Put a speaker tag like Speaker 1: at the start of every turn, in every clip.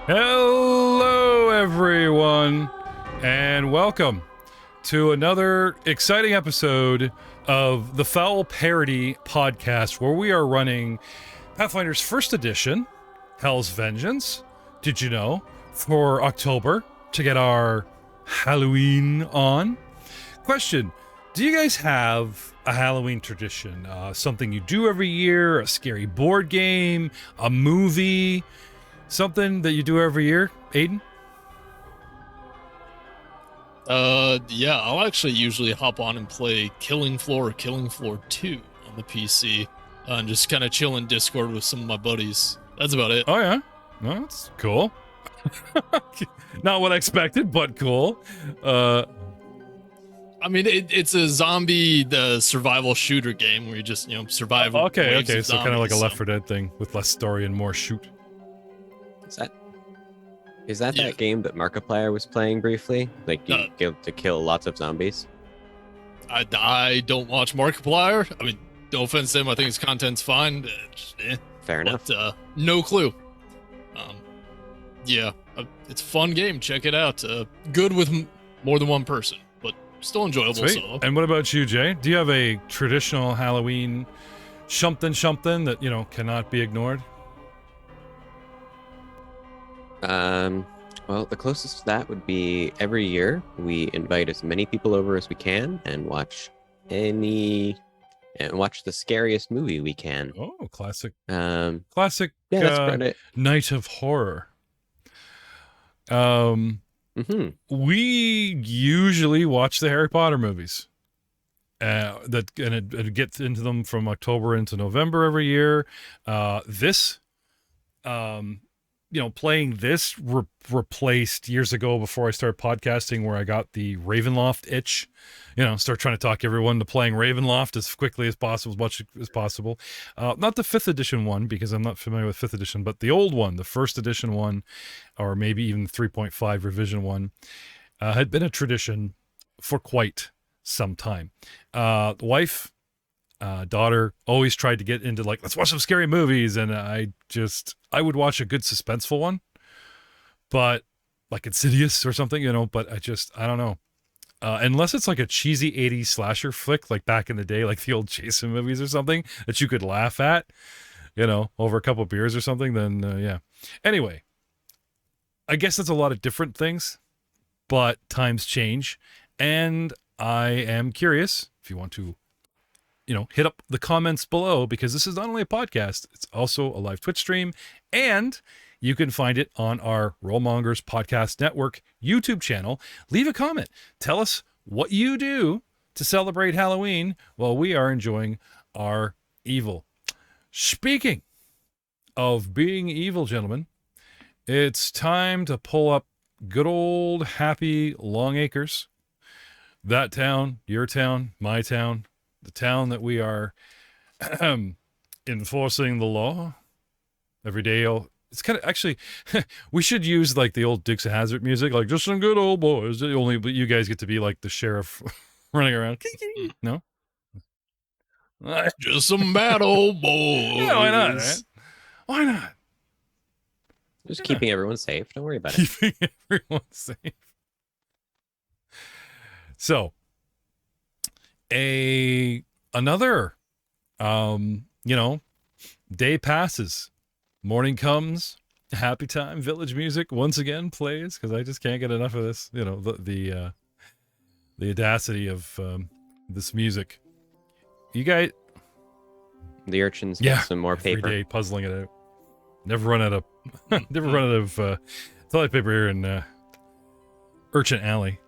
Speaker 1: Hello, everyone, and welcome to another exciting episode of the Foul Parody podcast, where we are running Pathfinder's first edition, Hell's Vengeance, did you know, for October to get our Halloween on. Question, do you guys have a Halloween tradition? Something you do every year, a scary board game, a movie, something that you do every year? Aiden?
Speaker 2: Yeah, I'll actually usually hop on and play Killing Floor or Killing Floor 2 on the PC and just kind of chill in Discord with some of my buddies. That's about it.
Speaker 1: Oh, yeah? Well, that's cool. Not what I expected, but cool.
Speaker 2: I mean, it's a zombie survival shooter game where you just, survive.
Speaker 1: Okay, so
Speaker 2: zombies,
Speaker 1: kind of like a Left 4 Dead thing with less story and more shoot.
Speaker 3: Is that that game that Markiplier was playing briefly? Like, you get to kill lots of zombies?
Speaker 2: I don't watch Markiplier. I mean, no offense to him. I think his content's fine.
Speaker 3: Fair enough.
Speaker 2: No clue. It's a fun game. Check it out. Good with more than one person, but still enjoyable.
Speaker 1: Sweet.
Speaker 2: Solo.
Speaker 1: And what about you, Jay? Do you have a traditional Halloween something that, cannot be ignored?
Speaker 3: Well, the closest to that would be every year we invite as many people over as we can and watch the scariest movie we can.
Speaker 1: Oh, classic.
Speaker 3: That's about it.
Speaker 1: Night of Horror. We usually watch the Harry Potter movies. It gets into them from October into November every year. Playing this replaced years ago before I started podcasting, where I got the Ravenloft itch, start trying to talk everyone to playing Ravenloft as quickly as possible, as much as possible. Not the 5th edition one, because I'm not familiar with 5th edition, but the old one, the 1st edition one, or maybe even the 3.5 revision one, had been a tradition for quite some time. The wife, daughter always tried to get into let's watch some scary movies, and I would watch a good suspenseful one, but like Insidious or something, but I don't know. Unless it's like a cheesy 80s slasher flick, like back in the day, like the old Jason movies or something that you could laugh at, over a couple of beers or something, then yeah. Anyway, I guess that's a lot of different things, but times change, and I am curious if you want to hit up the comments below, because this is not only a podcast, it's also a live Twitch stream, and you can find it on our Rollmongers Podcast Network YouTube channel. Leave a comment. Tell us what you do to celebrate Halloween while we are enjoying our evil. Speaking of being evil, gentlemen, it's time to pull up good old happy Longacres. That town, your town, my town, the town that we are enforcing the law every day. It's kind of actually, we should use like the old Dukes of Hazzard music, like just some good old boys. Only you guys get to be like the sheriff running around. No?
Speaker 2: Just some bad old boys.
Speaker 1: Yeah, why not? Right? Why not?
Speaker 3: Just keeping everyone safe. Don't worry about it.
Speaker 1: Keeping everyone safe. So, another day passes, morning comes, happy time, village music once again plays, because I just can't get enough of this, the audacity of this music. You guys,
Speaker 3: the urchins get some more paper.
Speaker 1: Every day puzzling it out. Never run out of toilet paper here in Urchin Alley.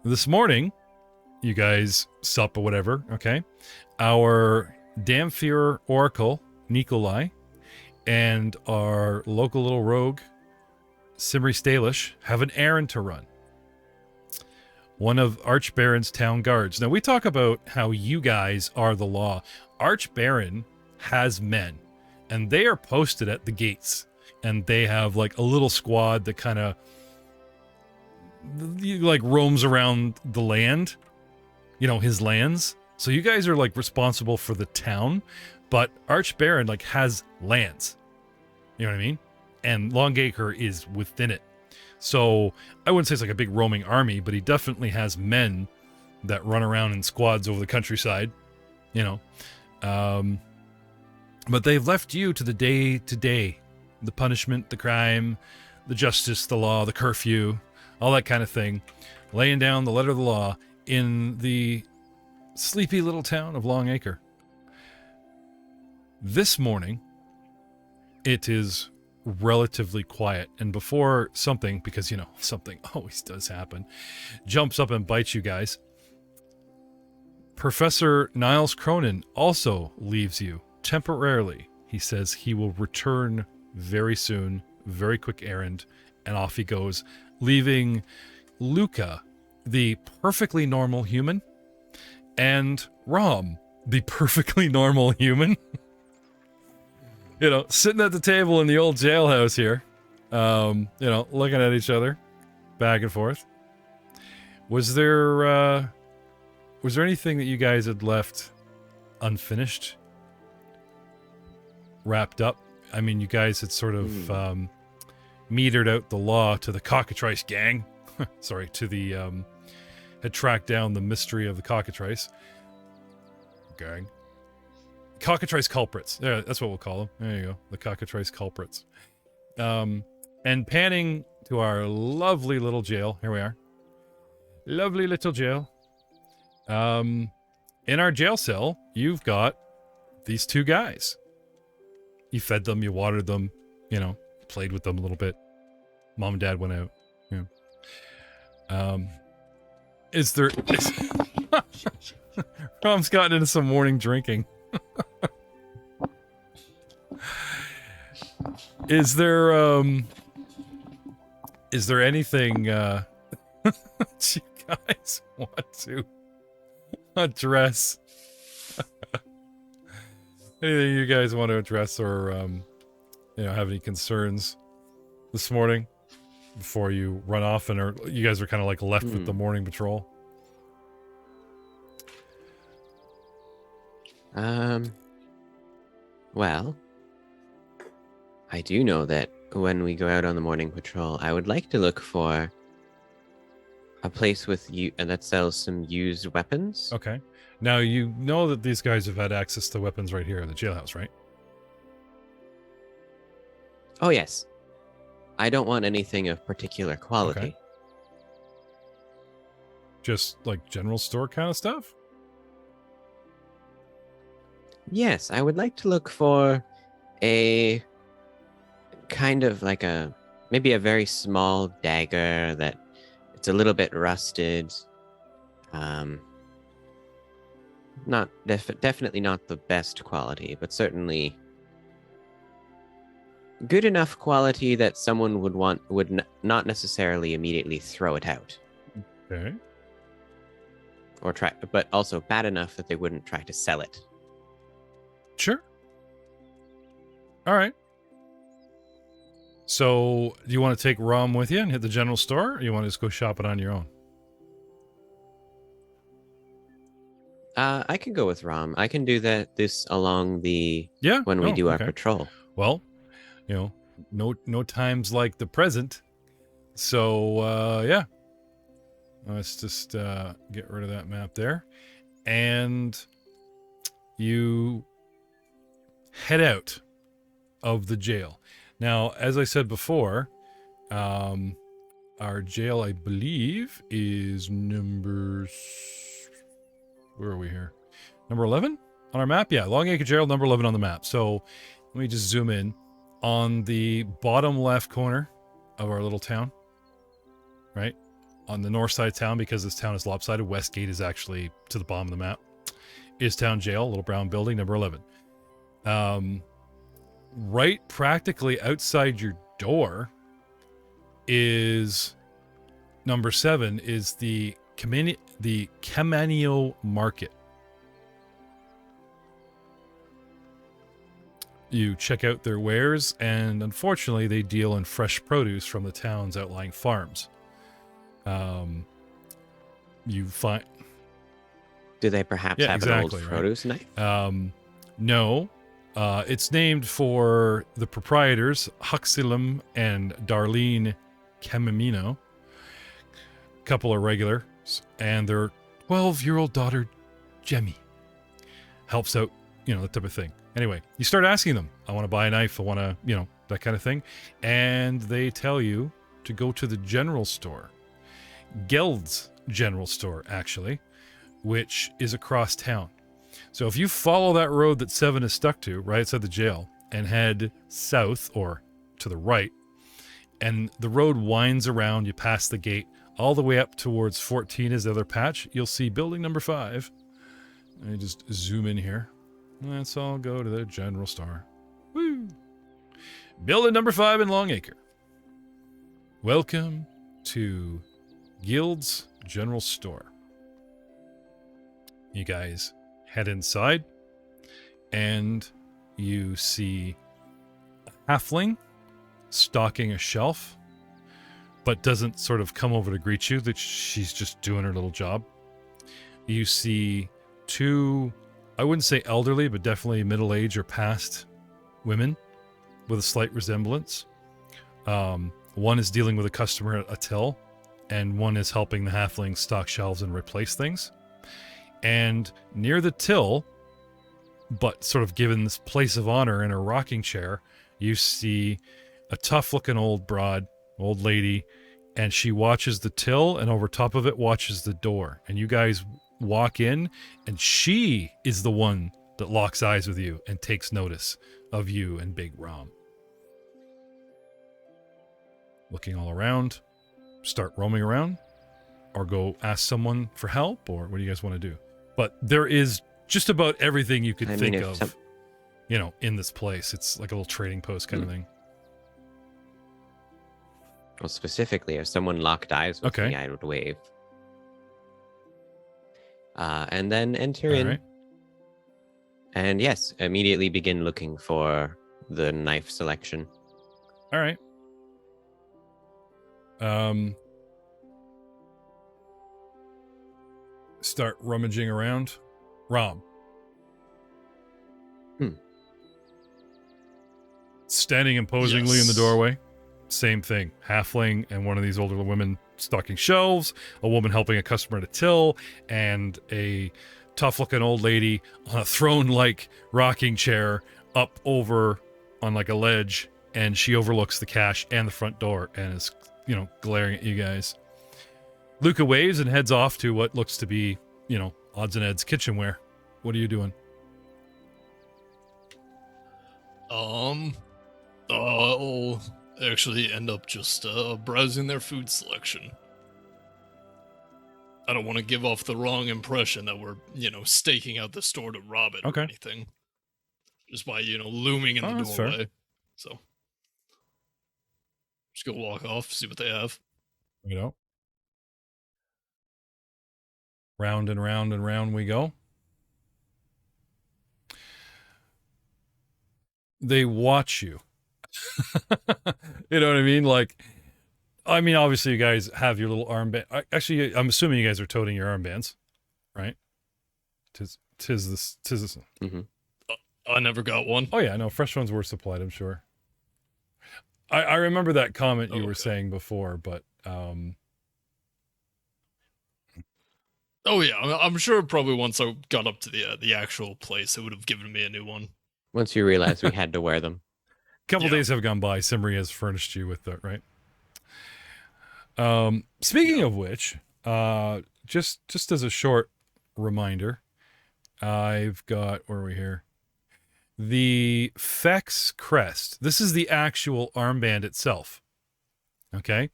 Speaker 1: This morning, you guys sup or whatever, okay? Our Damphir Oracle, Nikolai, and our local little rogue, Simri Stalish, have an errand to run. One of Archbaron's town guards. Now, we talk about how you guys are the law. Archbaron has men, and they are posted at the gates, and they have like a little squad that kind of roams around the land, his lands. So you guys are like responsible for the town, but Archbaron has lands. You know what I mean? and Longacre is within it. So I wouldn't say it's like a big roaming army, but he definitely has men that run around in squads over the countryside, you know. But they've left you to the day-to-day, the punishment, the crime, the justice, the law, the curfew, all that kind of thing, laying down the letter of the law in the sleepy little town of Longacre. This morning, it is relatively quiet, and before something, because, you know, something always does happen, jumps up and bites you guys, Professor Niles Cronin also leaves you temporarily. He says he will return very soon, very quick errand, and off he goes, leaving Luca, the perfectly normal human, and Rom, the perfectly normal human, you know, sitting at the table in the old jailhouse here, you know, looking at each other, back and forth. Was there anything that you guys had left unfinished, wrapped up? I mean, you guys had sort of metered out the law to the cockatrice gang. Sorry, to the had tracked down the mystery of the cockatrice gang. Cockatrice culprits. Yeah, that's what we'll call them. There you go. The cockatrice culprits. And panning to our lovely little jail. Here we are. Lovely little jail. In our jail cell, you've got these two guys. You fed them, you watered them, you know, played with them a little bit. Mom and Dad went out. Yeah. Rom's gotten into some morning drinking. Is there anything you guys want to address? Anything you guys want to address, or you know, have any concerns this morning before you run off, and or you guys are kind of like left with the morning patrol?
Speaker 3: Well, I do know that when we go out on the morning patrol, I would like to look for a place with you that sells some used weapons.
Speaker 1: Okay. Now, you know that these guys have had access to weapons right here in the jailhouse, right?
Speaker 3: Oh, yes. I don't want anything of particular quality.
Speaker 1: Okay. Just like general store kind of stuff?
Speaker 3: Yes, I would like to look for a kind of like maybe a very small dagger that it's a little bit rusted. Definitely not the best quality, but certainly good enough quality that someone would not necessarily immediately throw it out.
Speaker 1: Okay.
Speaker 3: Or try, but also bad enough that they wouldn't try to sell it.
Speaker 1: Sure. All right. So, do you want to take Rom with you and hit the general store, or you want to just go shopping on your own?
Speaker 3: I can go with Rom. I can do this along when we do our patrol.
Speaker 1: Well, you know, no times like the present. So, yeah. Let's just get rid of that map there. And you head out of the jail. Now, as I said before, our jail, I believe, is where are we here? Number 11 on our map? Yeah, Longacre Jail, number 11 on the map. So let me just zoom in. On the bottom left corner of our little town, right? On the north side of town, because this town is lopsided, Westgate is actually to the bottom of the map, is Town Jail, little brown building, number 11. Right practically outside your door is number 7, is the Camanio Market. You check out their wares, and unfortunately they deal in fresh produce from the town's outlying farms. You find...
Speaker 3: Do they perhaps have an old produce knife?
Speaker 1: No. It's named for the proprietors, Huxilum and Darlene Camimino. Couple are regulars, and their 12-year-old daughter, Jemmy, helps out, that type of thing. Anyway, you start asking them, I want to buy a knife, I want to, that kind of thing. And they tell you to go to the general store. Geld's general store, actually, which is across town. So if you follow that road that Seven is stuck to, right outside the jail, and head south or to the right, and the road winds around, you pass the gate, all the way up towards 14 is the other patch, you'll see building number 5. Let me just zoom in here. Let's all go to the general store. Woo! Building number 5 in Longacre. Welcome to Guild's General Store. You guys head inside, and you see a halfling stocking a shelf, but doesn't sort of come over to greet you, that she's just doing her little job. You see 2, I wouldn't say elderly, but definitely middle-aged or past women with a slight resemblance. One is dealing with a customer at a till, and one is helping the halfling stock shelves and replace things. And near the till, but sort of given this place of honor in a rocking chair, you see a tough-looking old lady, and she watches the till, and over top of it watches the door. And you guys walk in, and she is the one that locks eyes with you and takes notice of you and Big Rom. Looking all around, start roaming around, or go ask someone for help, or what do you guys want to do? But there is just about everything you could think of, in this place. It's like a little trading post kind of thing.
Speaker 3: Well, specifically, if someone locked eyes with me, I would wave. And then enter in.
Speaker 1: Right.
Speaker 3: And yes, immediately begin looking for the knife selection.
Speaker 1: All right. Start rummaging around. Rom. Standing imposingly in the doorway. Same thing. Halfling and one of these older women stocking shelves, a woman helping a customer at a till, and a tough-looking old lady on a throne-like rocking chair up over on like a ledge, and she overlooks the cash and the front door and is, glaring at you guys. Luca waves and heads off to what looks to be, odds and ends kitchenware. What are you doing?
Speaker 2: I'll actually end up just browsing their food selection. I don't want to give off the wrong impression that we're, staking out the store to rob it or anything. Just by, looming in the doorway. Fair. So, just go walk off, see what they have.
Speaker 1: Round and round and round we go. They watch you. You know what I mean? Obviously you guys have your little armband. Actually, I'm assuming you guys are toting your armbands, right? Tis this.
Speaker 3: Mm-hmm.
Speaker 2: I never got one.
Speaker 1: Oh yeah, no, fresh ones were supplied, I'm sure. I remember that comment you were saying before, but
Speaker 2: oh yeah, I'm sure probably once I got up to the actual place, it would have given me a new one.
Speaker 3: Once you realized we had to wear them.
Speaker 1: A couple days have gone by. Simri has furnished you with that, right? Speaking of which, just as a short reminder, I've got, where are we here? The Fex crest. This is the actual armband itself. Okay.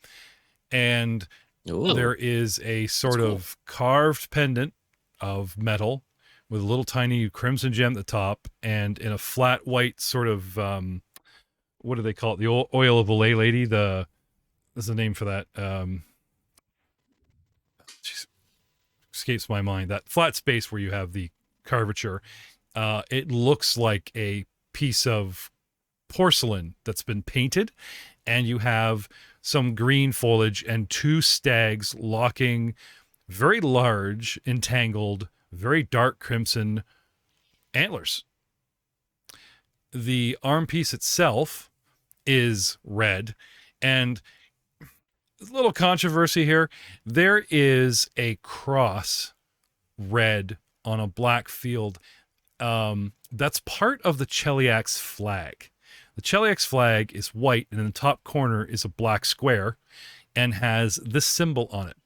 Speaker 1: And there is a sort of carved pendant of metal with a little tiny crimson gem at the top, and in a flat white sort of, what do they call it? The oil of Olay lady. There's a name for that. Escapes my mind. That flat space where you have the curvature. It looks like a piece of porcelain that's been painted, and you have some green foliage and 2 stags locking very large, entangled, very dark crimson antlers. the arm piece itself is red, and there's a little controversy here. There is a cross red on a black field. That's part of the Cheliax flag. The Cheliax flag is white, and in the top corner is a black square and has this symbol on it.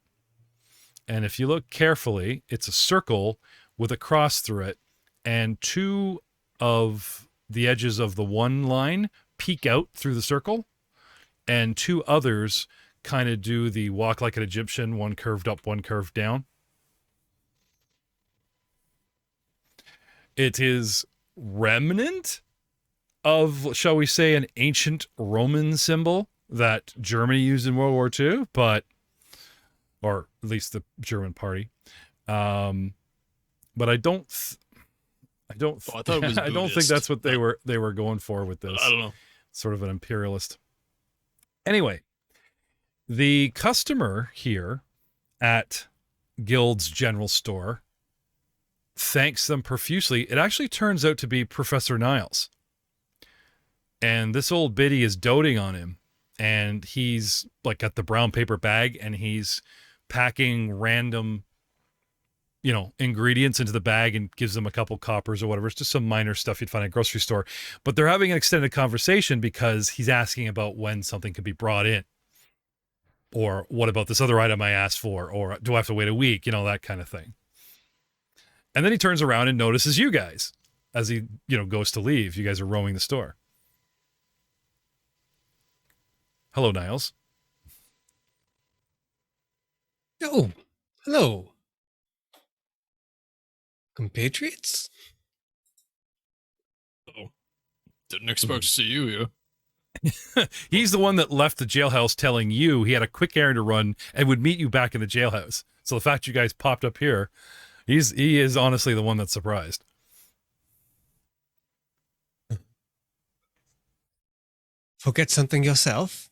Speaker 1: And if you look carefully, it's a circle with a cross through it, and two of the edges of the one line peek out through the circle, and two others kind of do the walk like an Egyptian, one curved up, one curved down. It is remnant of, shall we say, an ancient Roman symbol that Germany used in World War II, or at least the German party. But I don't
Speaker 2: I thought it was
Speaker 1: I don't think
Speaker 2: Buddhist.
Speaker 1: that's what they were going for with this.
Speaker 2: I don't know.
Speaker 1: Sort of an imperialist. Anyway, the customer here at Guild's General Store thanks them profusely. It actually turns out to be Professor Niles. And this old biddy is doting on him. And he's like got the brown paper bag, and he's packing random, ingredients into the bag and gives them a couple coppers or whatever. It's just some minor stuff you'd find at a grocery store. But they're having an extended conversation because he's asking about when something could be brought in. Or what about this other item I asked for? Or do I have to wait a week? That kind of thing. And then he turns around and notices you guys as he, goes to leave. You guys are roaming the store. Hello, Niles.
Speaker 4: Oh, hello. Compatriots?
Speaker 2: Oh, didn't expect to see you here.
Speaker 1: He's the one that left the jailhouse telling you he had a quick errand to run and would meet you back in the jailhouse. So the fact you guys popped up here, he is honestly the one that's surprised.
Speaker 4: Forget something yourself?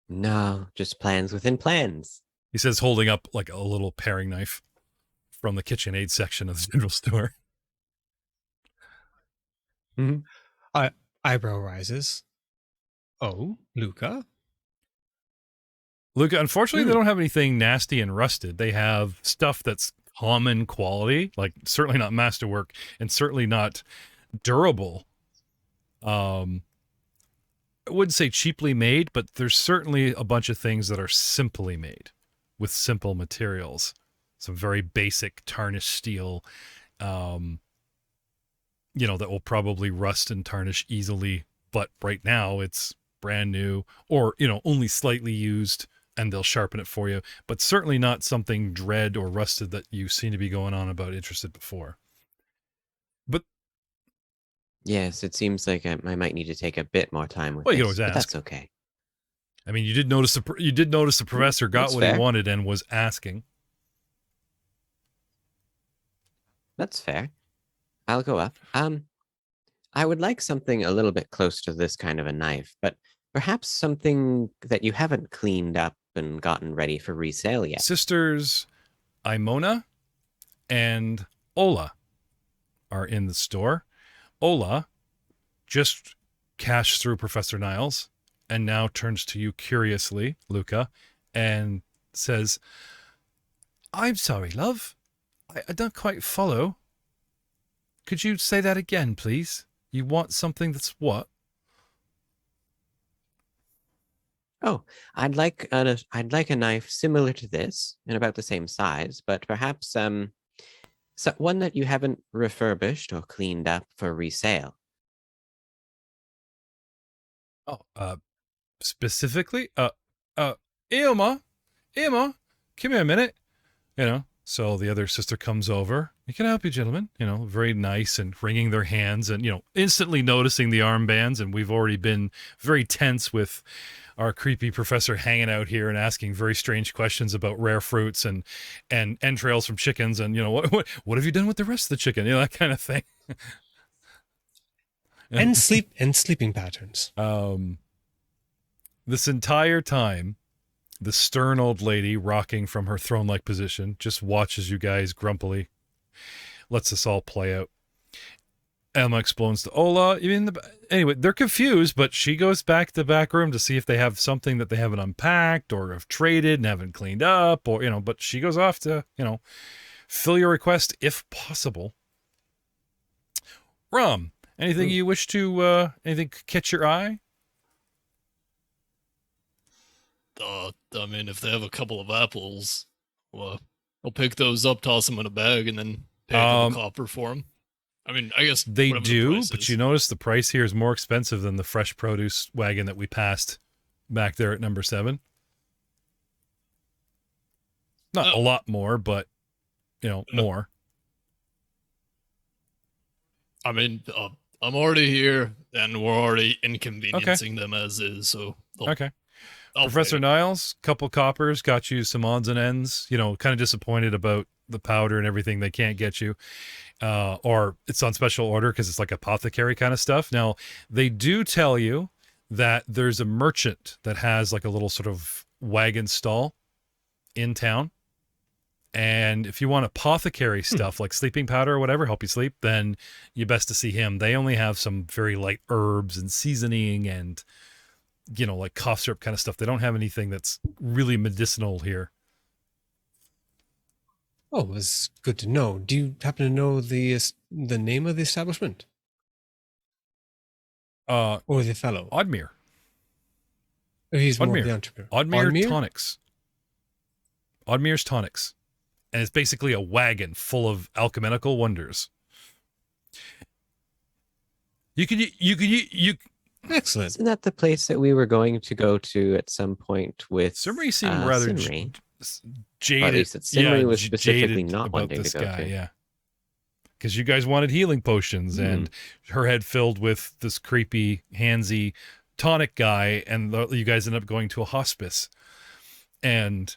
Speaker 3: No, just plans within plans.
Speaker 1: He says, holding up like a little paring knife from the KitchenAid section of the general store.
Speaker 4: Eyebrow rises. Oh, Luca?
Speaker 1: Luca, unfortunately, they don't have anything nasty and rusted. They have stuff that's common quality, like certainly not masterwork and certainly not durable. I wouldn't say cheaply made, but there's certainly a bunch of things that are simply made with simple materials. Some very basic tarnished steel, that will probably rust and tarnish easily. But right now it's brand new or, only slightly used, and they'll sharpen it for you. But certainly not something dread or rusted that you seem to be going on about interested before. But
Speaker 3: Yes, it seems like I might need to take a bit more time with
Speaker 1: Well, you
Speaker 3: this,
Speaker 1: can always
Speaker 3: but
Speaker 1: ask.
Speaker 3: that's okay.
Speaker 1: I mean, you did notice the professor got
Speaker 3: That's
Speaker 1: what he
Speaker 3: fair.
Speaker 1: wanted and was asking.
Speaker 3: That's fair. I'll go up. I would like something a little bit close to this kind of a knife, but perhaps something that you haven't cleaned up and gotten ready for resale yet.
Speaker 1: Sisters Imona and Ola are in the store. Ola just cashed through Professor Niles and now turns to you curiously, Luca, and says, I'm sorry, love. I don't quite follow. Could you say that again, please? You want something that's what?
Speaker 3: Oh, I'd like a knife similar to this and about the same size, but perhaps one that you haven't refurbished or cleaned up for resale.
Speaker 1: Oh, specifically, Ilma, come here a minute. So the other sister comes over. Can I help you, gentlemen? Very nice and wringing their hands and, instantly noticing the armbands. And we've already been very tense with our creepy professor hanging out here and asking very strange questions about rare fruits and entrails from chickens. And, what have you done with the rest of the chicken? That kind of thing.
Speaker 4: And sleeping patterns.
Speaker 1: This entire time, the stern old lady rocking from her throne-like position just watches you guys grumpily. lets this all play out. Emma explains to Ola. Anyway, they're confused, but she goes back to the back room to see if they have something that they haven't unpacked or have traded and haven't cleaned up, or, but she goes off to, fill your request if possible. Rom, anything you wish to, anything catch your eye?
Speaker 2: I mean, if they have a couple of apples, well, I'll pick those up, toss them in a bag, and then pay a couple copper for them. I mean, I guess
Speaker 1: they do,
Speaker 2: but
Speaker 1: you notice the price here is more expensive than the fresh produce wagon that we passed back there at number 7. Not a lot more, but, more.
Speaker 2: I mean, I'm already here, and we're already inconveniencing them as is, so...
Speaker 1: Okay. Professor Niles, couple coppers, got you some odds and ends, kind of disappointed about the powder and everything they can't get you. Or it's on special order because it's like apothecary kind of stuff. Now, they do tell you that there's a merchant that has like a little sort of wagon stall in town. And if you want apothecary stuff like sleeping powder or whatever, help you sleep, then you best to see him. They only have some very light herbs and seasoning and, like cough syrup kind of stuff. They don't have anything that's really medicinal here.
Speaker 4: Oh, it's good to know. Do you happen to know the name of the establishment? Or the fellow?
Speaker 1: Odmer.
Speaker 4: Or he's more of the entrepreneur.
Speaker 1: Odmer Tonics. Odmer's Tonics. And it's basically a wagon full of alchemical wonders. You
Speaker 3: Excellent. Isn't that the place that we were going to go to at some point with
Speaker 1: Simri seemed rather
Speaker 3: Simri?
Speaker 1: Jaded.
Speaker 3: At least Simri was specifically
Speaker 1: jaded
Speaker 3: not
Speaker 1: about
Speaker 3: wanting
Speaker 1: this
Speaker 3: to go
Speaker 1: guy,
Speaker 3: to.
Speaker 1: yeah. Because you guys wanted healing potions, and her head filled with this creepy, handsy tonic guy, and you guys end up going to a hospice. And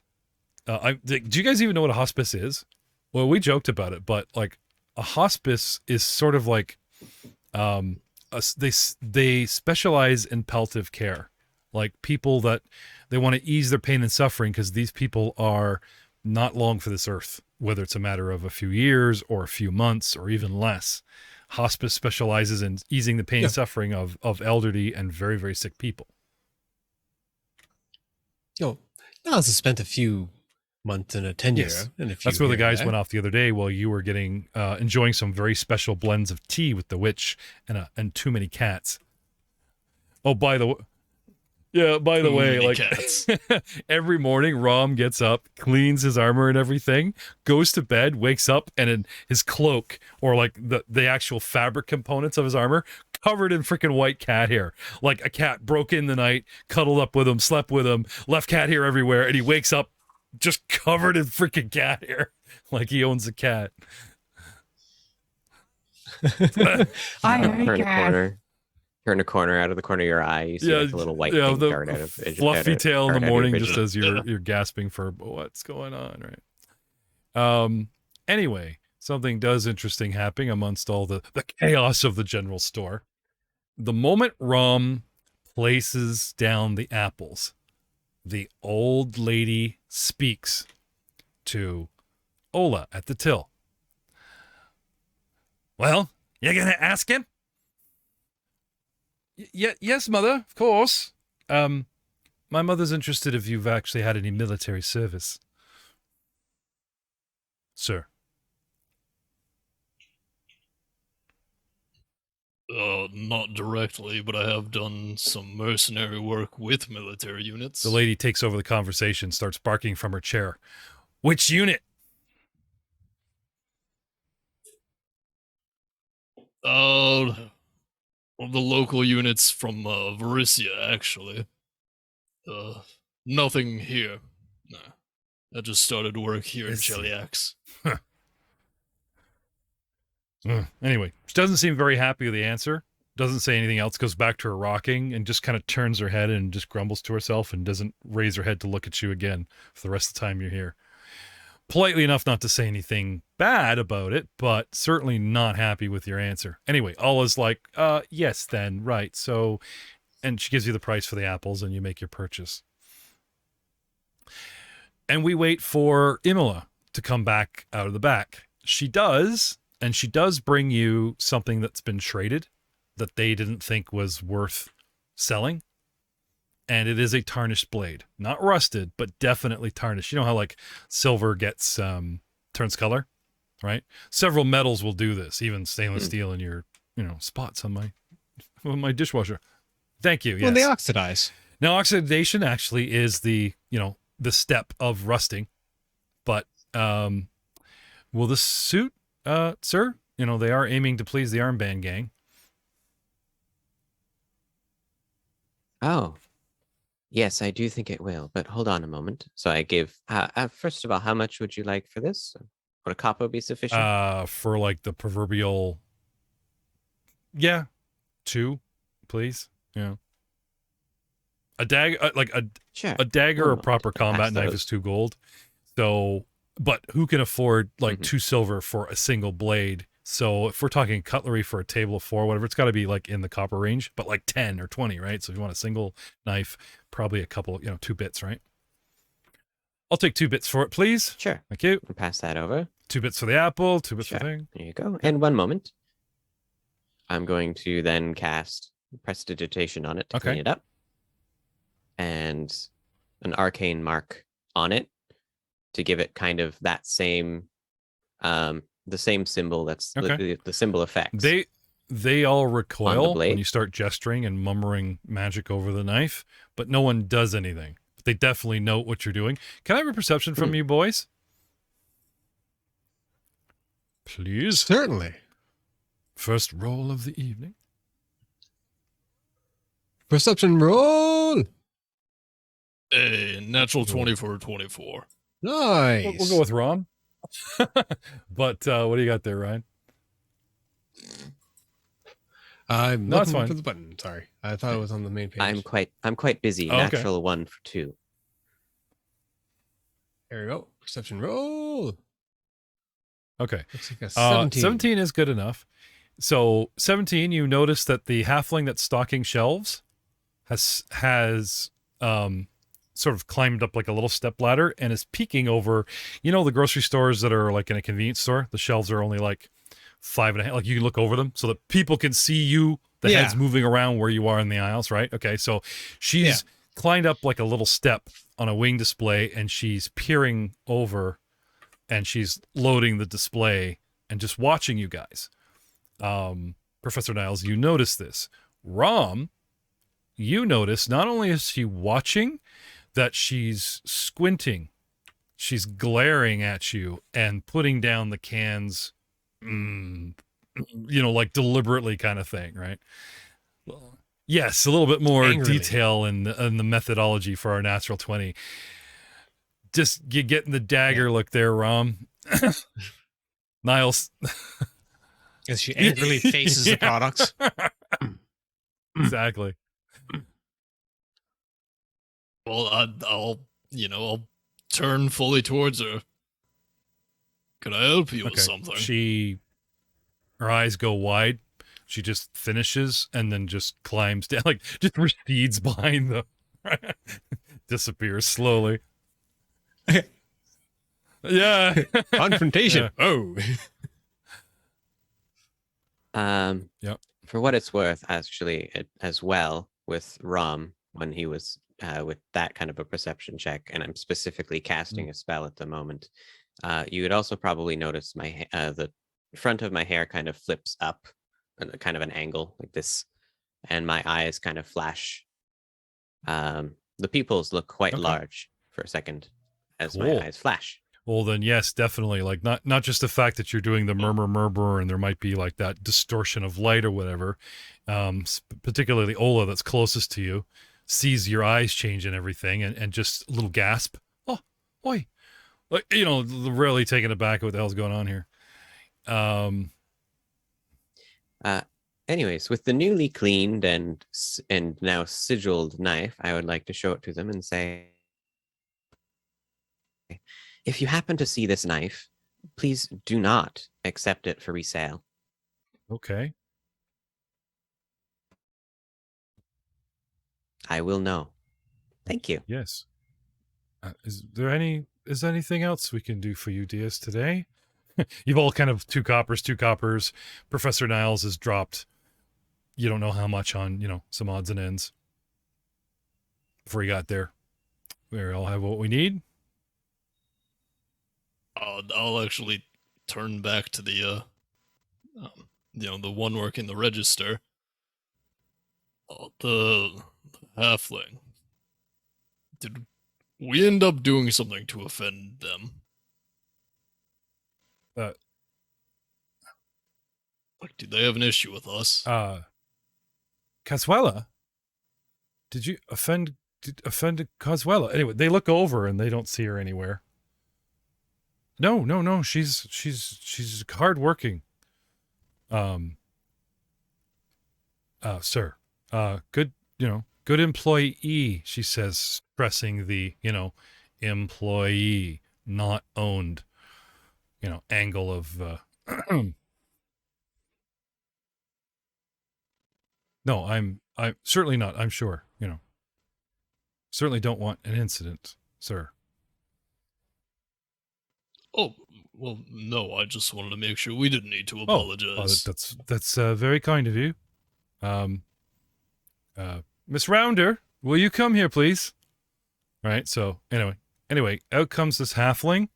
Speaker 1: do you guys even know what a hospice is? Well, we joked about it, but like a hospice is sort of like they specialize in palliative care, like people that they want to ease their pain and suffering because these people are not long for this earth, whether it's a matter of a few years or a few months or even less. Hospice specializes in easing the pain and suffering of elderly and very, very sick people.
Speaker 4: Oh, Niles has spent a few months in a tenure.
Speaker 1: Yes.
Speaker 4: And a few
Speaker 1: That's where the guys
Speaker 4: there.
Speaker 1: went off the other day while you were getting enjoying some very special blends of tea with the witch and too many cats. Oh, by the way, like
Speaker 2: cats.
Speaker 1: every morning Rom gets up, cleans his armor and everything, goes to bed, wakes up, and in his cloak or like the actual fabric components of his armor covered in freaking white cat hair. Like a cat broke in the night, cuddled up with him, slept with him, left cat hair everywhere, and he wakes up just covered in freaking cat hair, like he owns a cat.
Speaker 3: Turn a corner out of the corner of your eye. You see like a little white thing dart out of
Speaker 1: fluffy tail in the morning, just as
Speaker 3: Yeah.
Speaker 1: you're gasping for what's going on, right? Anyway, something does interesting happening amongst all the chaos of the general store. The moment Rom places down the apples, the old lady speaks to Ola at the till. Well, you're gonna ask him? Yes, mother, of course. My mother's interested if you've actually had any military service. Sir.
Speaker 2: Not directly, but I have done some mercenary work with military units.
Speaker 1: The lady takes over the conversation, starts barking from her chair. Which unit?
Speaker 2: The local units from Varissia, actually. Nothing here. No. I just started work here in Cheliax.
Speaker 1: Anyway, she doesn't seem very happy with the answer. Doesn't say anything else, goes back to her rocking and just kind of turns her head and just grumbles to herself and doesn't raise her head to look at you again for the rest of the time you're here. Politely enough not to say anything bad about it, but certainly not happy with your answer. Anyway, Ola's like, yes then, right. So, and she gives you the price for the apples and you make your purchase. And we wait for Imola to come back out of the back. She does, And she does bring you something that's been traded that they didn't think was worth selling. And it is a tarnished blade. Not rusted, but definitely tarnished. You know how like silver gets turns color, right? Several metals will do this, even stainless steel in your, spots on my dishwasher. Thank you. Yes.
Speaker 4: Well, they oxidize.
Speaker 1: Now, oxidation actually is the step of rusting. But will this suit, sir? They are aiming to please the armband gang.
Speaker 3: Oh, yes, I do think it will. But hold on a moment. So I give. First of all, how much would you like for this? Would a copper be sufficient?
Speaker 1: For like the proverbial. Yeah, 2, please. Yeah. A dagger,
Speaker 3: Sure.
Speaker 1: a dagger or
Speaker 3: One
Speaker 1: proper
Speaker 3: moment, I'll
Speaker 1: combat
Speaker 3: pass
Speaker 1: knife
Speaker 3: those.
Speaker 1: is 2 gold. So, but who can afford like
Speaker 3: Mhm.
Speaker 1: 2 silver for a single blade? So if we're talking cutlery for a table of 4, whatever, it's got to be like in the copper range, but like 10 or 20, right? So if you want a single knife, probably a couple, 2 bits, right? I'll take 2 bits for it, please.
Speaker 3: Sure.
Speaker 1: Thank you.
Speaker 3: I'll pass that over.
Speaker 1: 2 bits for the apple, 2 bits
Speaker 3: Sure.
Speaker 1: for the thing.
Speaker 3: There you go. And one moment. I'm going to then cast Prestidigitation on it to clean
Speaker 1: Okay.
Speaker 3: it up. And an arcane mark on it to give it kind of that same the same symbol that's
Speaker 1: Okay.
Speaker 3: the symbol effects.
Speaker 1: They all recoil
Speaker 3: blade?
Speaker 1: when you start gesturing and murmuring magic over the knife, but no one does anything. They definitely note what you're doing. Can I have a perception from you boys? Please.
Speaker 4: Certainly.
Speaker 1: First roll of the evening.
Speaker 4: Perception roll.
Speaker 2: Hey, natural 20 for 24.
Speaker 4: Nice.
Speaker 1: We'll go with Rom. But what do you got there, Ryan?
Speaker 4: I'm
Speaker 1: No, it's
Speaker 4: looking
Speaker 1: fine.
Speaker 4: for the button. Sorry, I thought it was on the main page.
Speaker 3: I'm quite busy.
Speaker 1: Oh, okay.
Speaker 3: Natural 1 for 2.
Speaker 4: There we go. Perception roll.
Speaker 1: Okay.
Speaker 4: Looks like a 17.
Speaker 1: 17 is good enough. So 17, you notice that the halfling that's stocking shelves has sort of climbed up like a little step ladder and is peeking over, the grocery stores that are like in a convenience store. The shelves are only like 5.5, like you can look over them so that people can see you, the heads moving around where you are in the aisles, right? Okay, so she's climbed up like a little step on a wing display and she's peering over and she's loading the display and just watching you guys. Professor Niles, you notice this. Rom, you notice not only is she watching, that she's squinting, she's glaring at you and putting down the cans, like deliberately kind of thing, right? Yes, a little bit more
Speaker 4: Angrily.
Speaker 1: detail in the methodology for our natural 20. Just getting the dagger look there, Rom. Niles.
Speaker 4: As she angrily faces the products.
Speaker 1: Exactly.
Speaker 2: Well, I'll turn fully towards her. Could I help you with something?
Speaker 1: Her eyes go wide. She just finishes and then just climbs down, like just recedes behind them. Disappears slowly. Yeah.
Speaker 4: Confrontation.
Speaker 1: Yeah.
Speaker 3: Oh.
Speaker 1: Yep.
Speaker 3: For what it's worth, actually, as well with Rom when he was with that kind of a perception check, and I'm specifically casting a spell at the moment. You would also probably notice my the front of my hair kind of flips up, kind of an angle like this, and my eyes kind of flash. The pupils look quite large for a second as my eyes flash.
Speaker 1: Well, then, yes, definitely. Like not just the fact that you're doing the murmur, and there might be like that distortion of light or whatever. Particularly Ola, that's closest to you, sees your eyes change and everything, and just a little gasp. Oh, oi! Like really taken aback at what the hell's going on here.
Speaker 3: Anyways, with the newly cleaned and now sigilled knife, I would like to show it to them and say, if you happen to see this knife, please do not accept it for resale.
Speaker 1: Okay.
Speaker 3: I will know. Thank you.
Speaker 1: Yes. Is there anything else we can do for you, Diaz, today? You've all kind of two coppers. Professor Niles has dropped, you don't know how much on, some odds and ends before he got there. We all have what we need.
Speaker 2: I'll actually turn back to the the one working the register. The halfling. Did we end up doing something to offend them? Like, do they have an issue with us?
Speaker 1: Caswella? Did you offend Caswella? Anyway, they look over and they don't see her anywhere. No. She's hardworking. Sir. Good employee, she says, stressing the, employee, not owned, angle of, no, I'm certainly not. I'm sure, certainly don't want an incident, sir.
Speaker 2: Oh, well, no, I just wanted to make sure we didn't need to apologize.
Speaker 1: That's very kind of you. Miss Rounder, will you come here, please? Right. So anyway, out comes this halfling,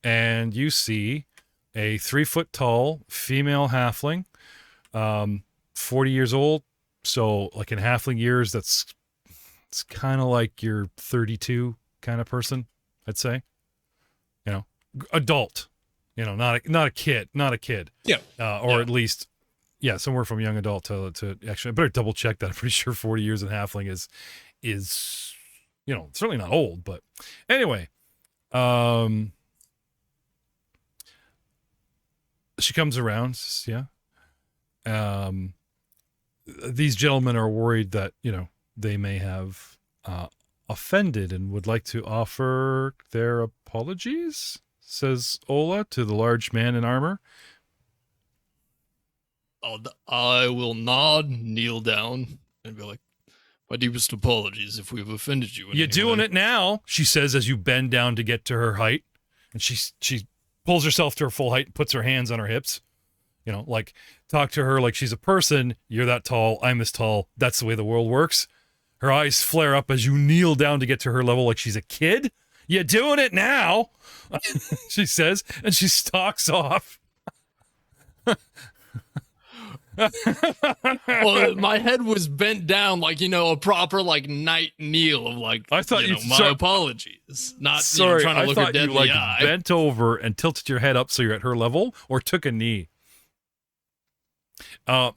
Speaker 1: and you see a 3-foot tall female halfling, 40 years old. So like in halfling years, it's kind of like your 32 kind of person, I'd say. Adult. Not a kid.
Speaker 4: Yeah.
Speaker 1: Or at least. Yeah, somewhere from young adult to actually, I better double check that. I'm pretty sure 40 years in halfling is certainly not old, but anyway, she comes around, yeah. These gentlemen are worried that, they may have offended and would like to offer their apologies, says Ola to the large man in armor.
Speaker 2: I will nod, kneel down, and be like, my deepest apologies if we've offended you.
Speaker 1: You're doing it now, she says as you bend down to get to her height. And she pulls herself to her full height and puts her hands on her hips. Like, talk to her like she's a person. You're that tall. I'm this tall. That's the way the world works. Her eyes flare up as you kneel down to get to her level like she's a kid. You're doing it now, she says, and she stalks off.
Speaker 2: Well, my head was bent down like, a proper like night kneel of like,
Speaker 1: I thought
Speaker 2: my apologies. Not
Speaker 1: sorry,
Speaker 2: trying to look her dead in the eye.
Speaker 1: Bent over and tilted your head up so you're at her level, or took a knee.
Speaker 2: I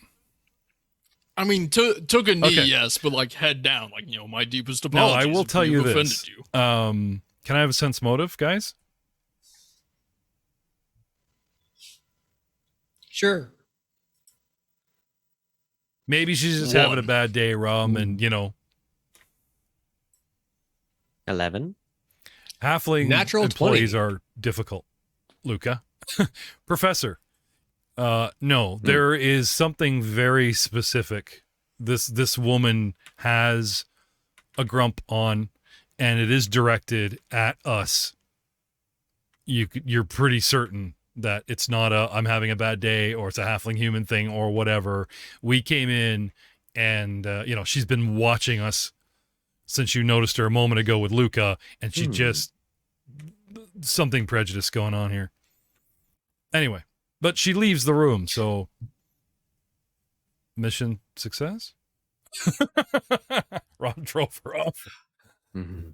Speaker 2: mean, took a knee,
Speaker 1: okay.
Speaker 2: yes, but like head down, like, my deepest
Speaker 1: Now,
Speaker 2: apologies.
Speaker 1: I will tell you
Speaker 2: offended
Speaker 1: this.
Speaker 2: You.
Speaker 1: Can I have a sense motive, guys?
Speaker 4: Sure.
Speaker 1: Maybe she's just having a bad day, Rum, and
Speaker 3: 11.
Speaker 1: Halfling
Speaker 4: Natural
Speaker 1: employees
Speaker 4: 20.
Speaker 1: are difficult, Luca. Professor, no, there is something very specific. This woman has a grump on, and it is directed at us. You're pretty certain that it's not I'm having a bad day, or it's a halfling human thing, or whatever. We came in and, she's been watching us since you noticed her a moment ago with Luca, and she just, something prejudice going on here. Anyway, but she leaves the room, so mission success? Ron drove her off.
Speaker 3: Mm-hmm.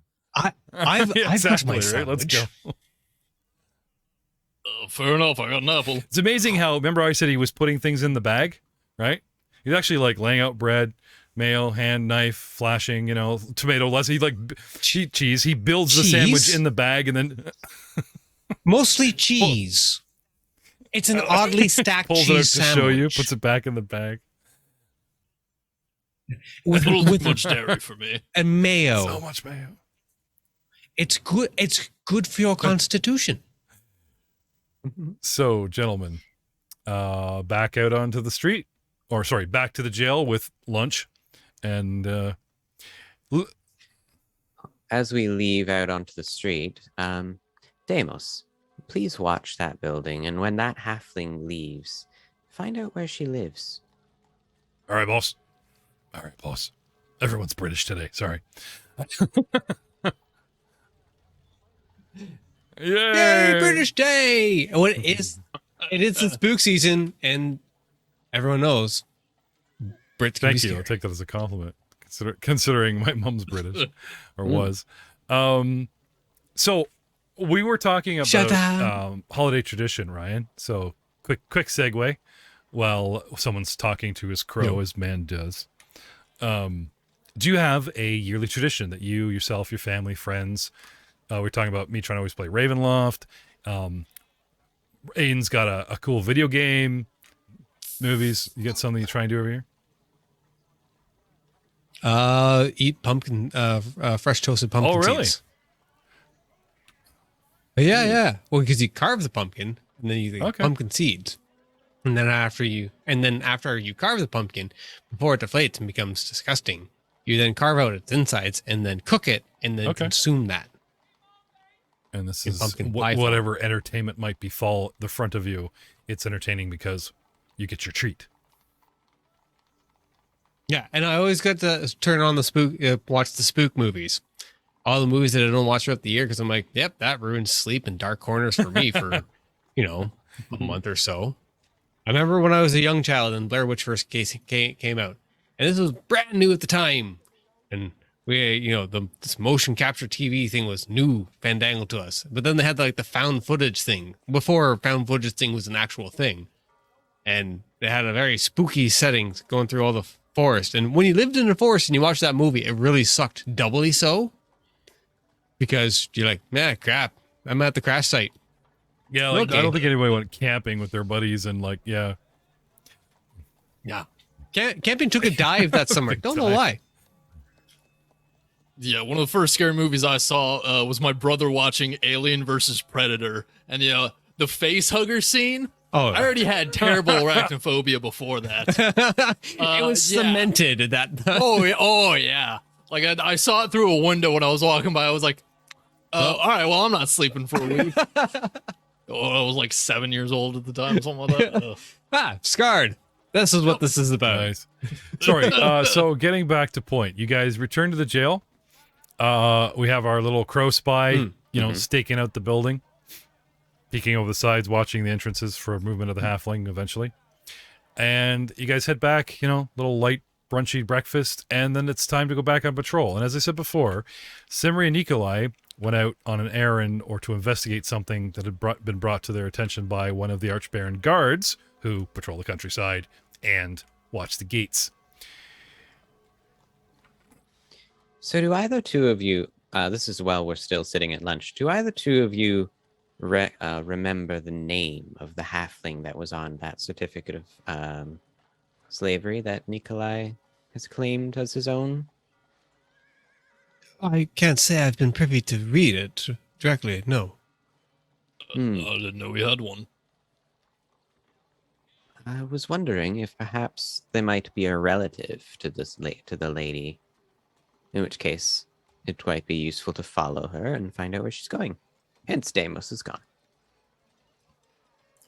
Speaker 4: I've
Speaker 1: Yeah,
Speaker 4: got
Speaker 1: exactly,
Speaker 4: my
Speaker 1: right? Let's
Speaker 4: sandwich.
Speaker 1: go.
Speaker 2: Fair enough. I got an apple.
Speaker 1: It's amazing how, remember I said he was putting things in the bag, right? He's actually like laying out bread, mayo, hand, knife, flashing, tomato, less. He like cheese. He builds the sandwich in the bag and then
Speaker 4: Mostly cheese. It's an oddly stacked
Speaker 1: pulls it out to
Speaker 4: cheese sandwich.
Speaker 1: show you, puts it back in the bag.
Speaker 2: With a little
Speaker 4: with
Speaker 2: too much dairy for me.
Speaker 4: and mayo.
Speaker 1: So much mayo.
Speaker 4: It's good. It's good for your constitution.
Speaker 1: So, gentlemen, back out onto the street, or sorry, back to the jail with lunch, and
Speaker 3: As we leave out onto the street, Deimos, please watch that building, and when that halfling leaves, find out where she lives.
Speaker 1: All right, boss. All right, boss. Everyone's British today. Sorry.
Speaker 4: Yay, British Day! Oh, it is the spook season, and everyone knows Brits can be
Speaker 1: Thank you.
Speaker 4: scary.
Speaker 1: I'll take that as a compliment, considering my mom's British, or was. So we were talking about holiday tradition, Ryan. So quick segue. While someone's talking to his crow, as man does. Do you have a yearly tradition that you, yourself, your family, friends? We're talking about me trying to always play Ravenloft. Aiden's got a cool video game, movies. You got something you try and do every year?
Speaker 4: Eat pumpkin, fresh toasted pumpkin
Speaker 1: Oh, really?
Speaker 4: seeds. Yeah. Well, because you carve the pumpkin and then you get pumpkin seeds, and then after you carve the pumpkin, before it deflates and becomes disgusting, you then carve out its insides and then cook it and then consume that.
Speaker 1: And this is whatever entertainment might befall the front of you. It's entertaining because you get your treat.
Speaker 4: Yeah, and I always got to turn on the spook, watch the spook movies. All the movies that I don't watch throughout the year because I'm like, yep, that ruins sleep in dark corners for me for, a month or so. I remember when I was a young child and Blair Witch first came out, and this was brand new at the time, and we, this motion capture TV thing was new fandangle to us. But then they had the found footage thing before found footage thing was an actual thing, and they had a very spooky setting going through all the forest. And when you lived in the forest and you watched that movie, it really sucked doubly so, because you're like, man, crap, I'm at the crash site.
Speaker 1: Yeah, I don't think anybody went camping with their buddies and yeah.
Speaker 4: Camping took a dive that summer. Don't know why.
Speaker 2: Yeah, one of the first scary movies I saw was my brother watching Alien versus Predator, and the face hugger scene.
Speaker 4: Oh,
Speaker 2: I already had terrible arachnophobia before that.
Speaker 4: It was cemented that.
Speaker 2: Oh yeah. Like I saw it through a window when I was walking by. I was like, all right, well, I'm not sleeping for a week. I was like 7 years old at the time, something like that.
Speaker 4: Scarred. This is what this is about.
Speaker 1: Nice. Sorry. So getting back to point, you guys return to the jail. We have our little crow spy, staking out the building, peeking over the sides, watching the entrances for movement of the halfling eventually. And you guys head back, little light brunchy breakfast, and then it's time to go back on patrol. And as I said before, Simri and Nikolai went out on an errand or to investigate something that had been brought to their attention by one of the Archbaron guards who patrol the countryside and watch the gates.
Speaker 3: So do either two of you, this is while we're still sitting at lunch, do either two of you remember the name of the halfling that was on that certificate of slavery that Nikolai has claimed as his own?
Speaker 4: I can't say I've been privy to read it directly, no.
Speaker 2: I didn't know we had one.
Speaker 3: I was wondering if perhaps they might be a relative to the lady, in which case it might be useful to follow her and find out where she's going. Hence Deimos is gone.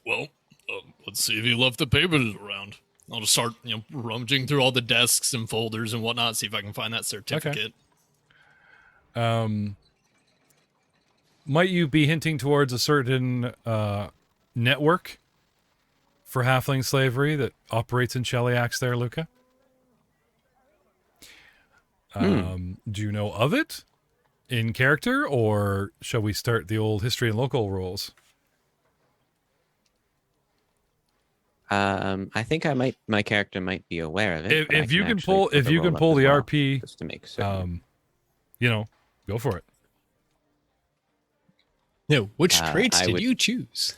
Speaker 2: Well, let's see if he left the papers around. I'll just start, rummaging through all the desks and folders and whatnot, see if I can find that certificate.
Speaker 1: Might you be hinting towards a certain network for halfling slavery that operates in Cheliax there, Luca? Do you know of it in character, or shall we start the old history and local rules?
Speaker 3: I think my character might be aware of it.
Speaker 1: If you can pull the RP,
Speaker 3: just to make certain.
Speaker 1: Go for it.
Speaker 4: No, which traits did you choose?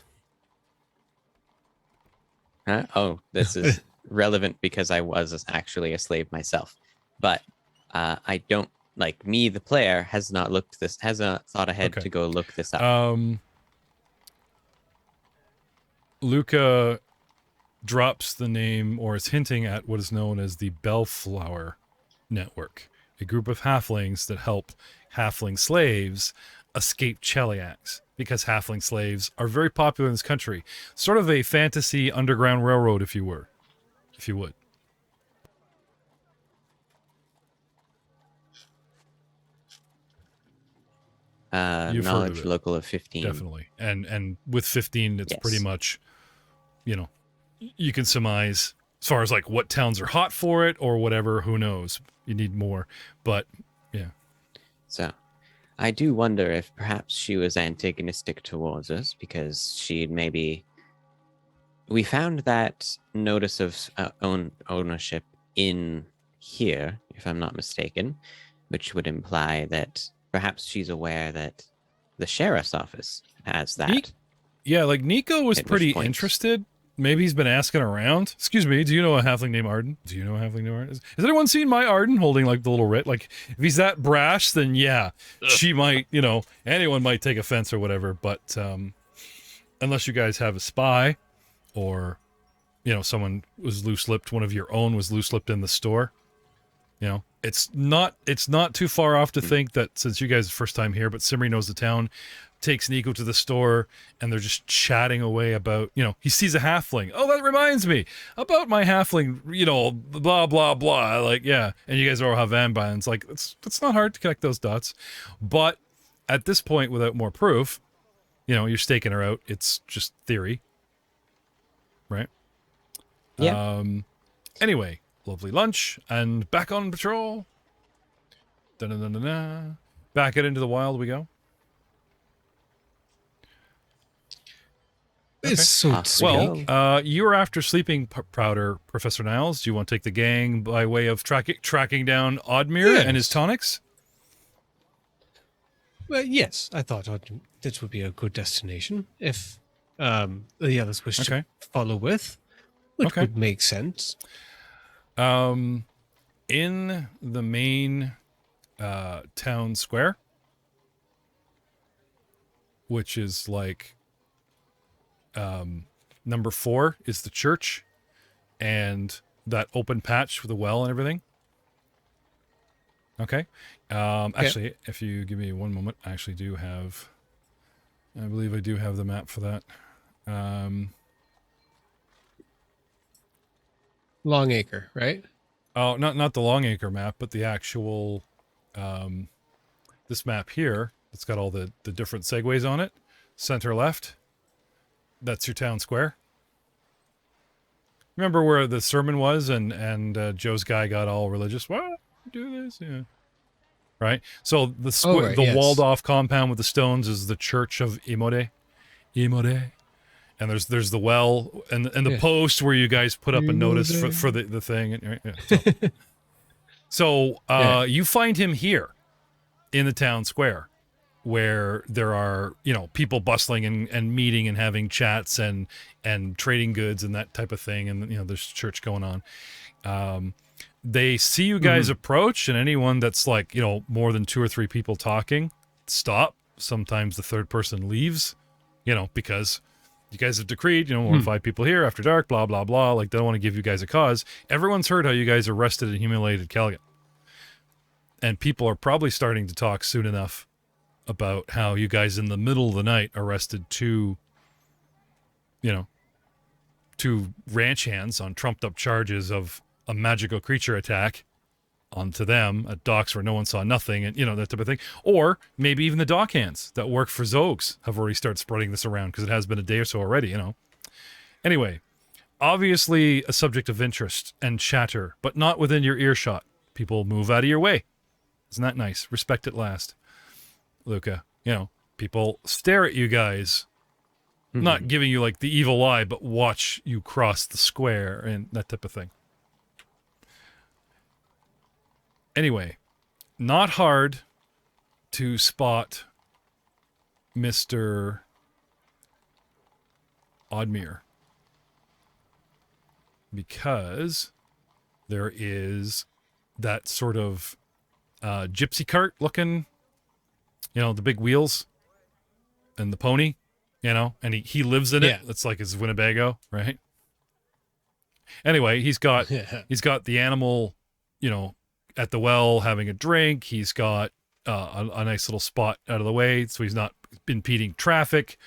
Speaker 3: Oh, this is relevant because I was actually a slave myself. But I don't, me, the player, has not thought ahead to go look this up.
Speaker 1: Luca drops the name, or is hinting at what is known as the Bellflower Network, a group of halflings that help halfling slaves escaped Cheliacs, because halfling slaves are very popular in this country. Sort of a fantasy underground railroad, if you would. You've heard of
Speaker 3: Knowledge
Speaker 1: it.
Speaker 3: local of 15.
Speaker 1: Definitely. And with 15, it's
Speaker 3: Yes.
Speaker 1: pretty much, you can surmise as far as like what towns are hot for it or whatever, who knows. You need more. But yeah.
Speaker 3: So, I do wonder if perhaps she was antagonistic towards us because she'd maybe. We found that notice of ownership in here, if I'm not mistaken, which would imply that perhaps she's aware that the sheriff's office has that.
Speaker 1: Yeah, like Nico was
Speaker 3: At which
Speaker 1: pretty
Speaker 3: point-
Speaker 1: interested. Maybe he's been asking around. Excuse me, do you know a halfling named Arden? Has anyone seen my Arden holding like the little writ? Like, if he's that brash, then yeah, she might, anyone might take offense or whatever. But unless you guys have a spy or, someone was loose-lipped, one of your own was loose-lipped in the store, it's not too far off to think that since you guys are first time here, but Simri knows the town, takes Nico to the store and they're just chatting away about, he sees a halfling. Oh, that reminds me about my halfling, blah, blah, blah. Like, yeah. And you guys all have ambulance. Like, it's not hard to connect those dots. But at this point, without more proof, you're staking her out. It's just theory. Right?
Speaker 3: Yeah.
Speaker 1: Anyway, lovely lunch and back on patrol. Da-da-da-da-da. Back out into the wild we go.
Speaker 4: It's so
Speaker 3: Well,
Speaker 1: Well, you're after sleeping powder, Professor Niles. Do you want to take the gang by way of tracking down Odmer and his
Speaker 4: Yes.
Speaker 1: tonics?
Speaker 4: Well, yes, I thought this would be a good destination if the others wish
Speaker 1: Okay.
Speaker 4: to follow with, which
Speaker 1: Okay.
Speaker 4: would make sense.
Speaker 1: In the main town square, which is like number 4 is the church and that open patch with the well and everything. Okay. Actually, if you give me one moment, I believe I do have the map for that.
Speaker 4: Longacre, right?
Speaker 1: Oh, not the Longacre map, but the actual, this map here. It's got all the different segues on it. Center left. That's your town square. Remember where the sermon was and Joe's guy got all religious? What? Do this? Yeah. Right? So the
Speaker 4: right, yes.
Speaker 1: walled off compound with the stones is the church of Imode. And there's the well and the post where you guys put up a notice for the thing. Yeah. So you find him here in the town square where there are, people bustling and meeting and having chats and trading goods and that type of thing. And, there's church going on. They see you guys approach, and anyone that's like, more than 2 or 3 people talking, stop. Sometimes the third person leaves, because you guys have decreed, more than 5 people here after dark, blah, blah, blah. Like, they don't want to give you guys a cause. Everyone's heard how you guys arrested and humiliated Kelligan. And people are probably starting to talk soon enough about how you guys in the middle of the night arrested 2 ranch hands on trumped up charges of a magical creature attack onto them at docks where no one saw nothing and, that type of thing. Or maybe even the dock hands that work for Zogs have already started spreading this around because it has been a day or so already, Anyway, obviously a subject of interest and chatter, but not within your earshot. People move out of your way. Isn't that nice? Respect at last. Luca, people stare at you guys, not giving you like the evil eye, but watch you cross the square and that type of thing. Anyway, not hard to spot Mr. Odmer because there is that sort of gypsy cart looking, the big wheels and the pony, and he lives in it.
Speaker 4: Yeah.
Speaker 1: It's like his Winnebago, right? Anyway, he's got the animal, at the well having a drink. He's got a nice little spot out of the way, so he's not impeding traffic.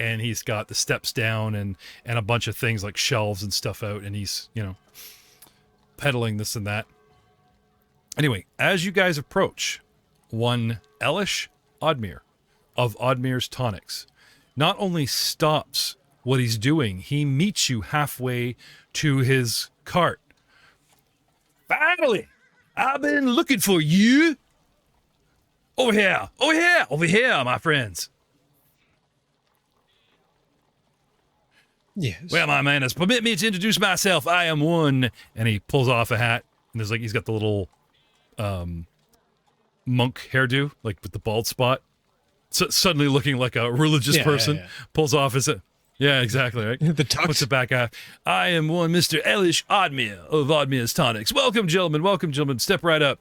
Speaker 1: And he's got the steps down and a bunch of things like shelves and stuff out, and he's, peddling this and that. Anyway, as you guys approach, one Elish Odmer of Odmer's Tonics not only stops what he's doing, he meets you halfway to his cart. Finally, I've been looking for you. Over here, my friends.
Speaker 4: Yes.
Speaker 1: Well, my manners, permit me to introduce myself. I am one. And he pulls off a hat, and there's he's got the little monk hairdo, like with the bald spot. So, suddenly looking like a religious person. Yeah. Pulls off his... Yeah, exactly, right?
Speaker 4: The tux.
Speaker 1: Puts it back out. I am one Mr. Elish Odmer of Odmer's Tonics. Welcome, gentlemen. Step right up.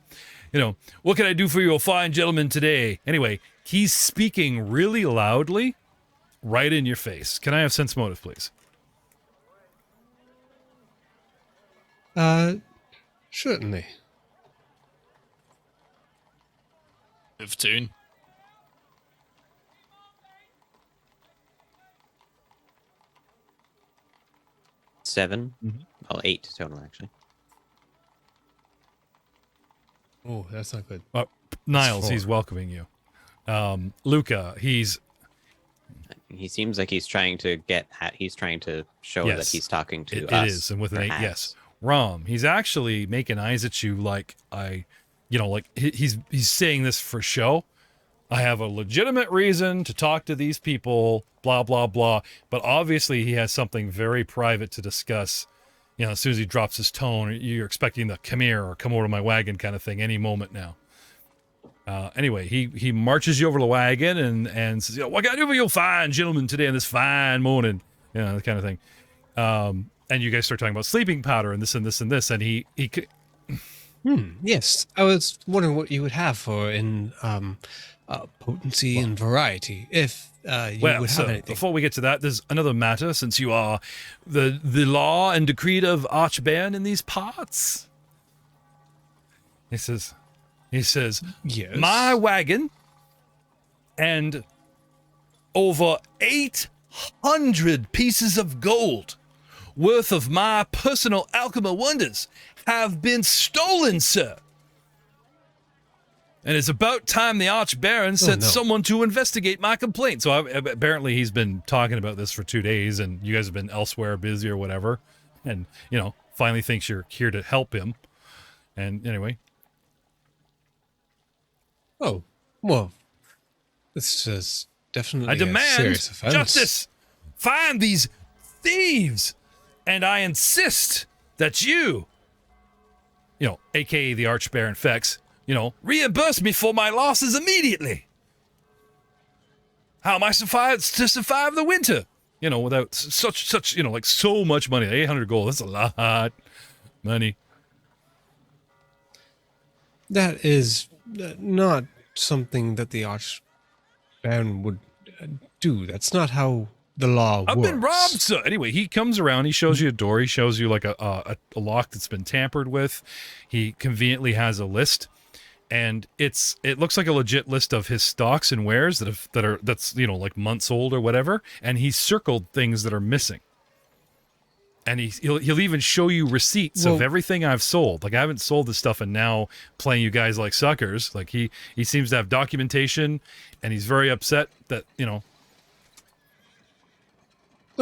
Speaker 1: What can I do for you, fine gentlemen, today? Anyway, he's speaking really loudly right in your face. Can I have sense motive, please?
Speaker 4: Certainly.
Speaker 2: 15.
Speaker 3: Seven. Well, 8 total, actually.
Speaker 4: Oh, that's not good.
Speaker 1: Niles, he's welcoming you. Luca,
Speaker 3: He seems like he's trying to show that he's talking to us.
Speaker 1: It is, and with an 8, yes. Rom, he's actually making eyes at you like he's saying this for show. I have a legitimate reason to talk to these people, blah, blah, blah. But obviously he has something very private to discuss. As soon as he drops his tone, you're expecting the come here or come over to my wagon kind of thing any moment now. Anyway, he marches you over to the wagon and says, what can I do for you fine gentlemen today on this fine morning? That kind of thing. And you guys start talking about sleeping powder and this and this and this. And he
Speaker 4: Yes, I was wondering what you would have for in potency and variety, if you would have anything.
Speaker 1: Before we get to that, there's another matter, since you are the law and decree of Archbaron in these parts. He says, yes. My wagon and over 800 pieces of gold worth of my personal alchemy wonders have been stolen, sir. And it's about time the Archbaron sent someone to investigate my complaint. So apparently he's been talking about this for 2 days, and you guys have been elsewhere, busy or whatever. And, finally thinks you're here to help him. And anyway.
Speaker 4: Oh, well, this is definitely
Speaker 1: I demand
Speaker 4: serious offense.
Speaker 1: Justice. Find these thieves. And I insist that you, a.k.a. the Archbaron Fex, reimburse me for my losses immediately. How am I to survive the winter? Without such, so much money. 800 gold, that's a lot money.
Speaker 4: That is not something that the Archbaron would do. That's not how the law works.
Speaker 1: I've been robbed, sir. Anyway, he comes around, he shows you a door, he shows you like a lock that's been tampered with. He conveniently has a list. And it looks like a legit list of his stocks and wares that's months old or whatever, and he's circled things that are missing. And he'll even show you receipts of everything I've sold. Like, I haven't sold this stuff and now playing you guys like suckers. Like, he seems to have documentation, and he's very upset that,
Speaker 4: Well,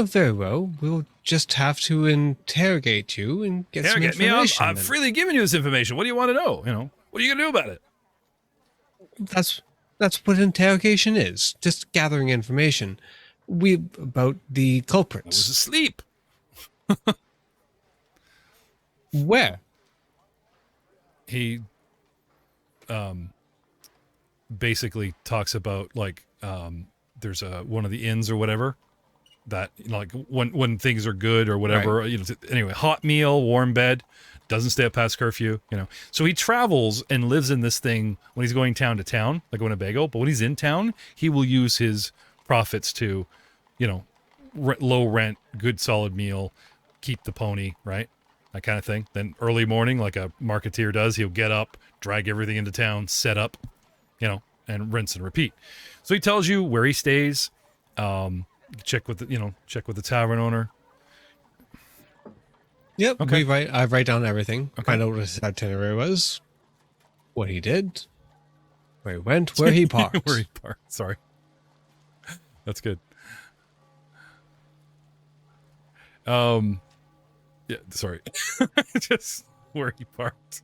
Speaker 4: very well. We'll just have to interrogate you and get some information.
Speaker 1: I've freely given you this information. What do you want to know? What are you going to do about it?
Speaker 4: That's what interrogation is. Just gathering information. About the culprits.
Speaker 1: I was asleep.
Speaker 4: Where?
Speaker 1: He basically talks about there's one of the inns or whatever that when things are good or whatever, right. Anyway, hot meal, warm bed, doesn't stay up past curfew, So he travels and lives in this thing when he's going town to town, like Winnebago, but when he's in town, he will use his profits to, low rent, good solid meal, keep the pony, right? That kind of thing. Then early morning, like a marketeer does, he'll get up, drag everything into town, set up, and rinse and repeat. So he tells you where he stays. Check with the tavern owner.
Speaker 4: Yep.
Speaker 1: Okay.
Speaker 4: I write down everything.
Speaker 1: Okay.
Speaker 4: Find out what his itinerary was, what he did, where he went, where he parked.
Speaker 1: Where he parked. Sorry. That's good. Yeah, sorry. Just where he parked.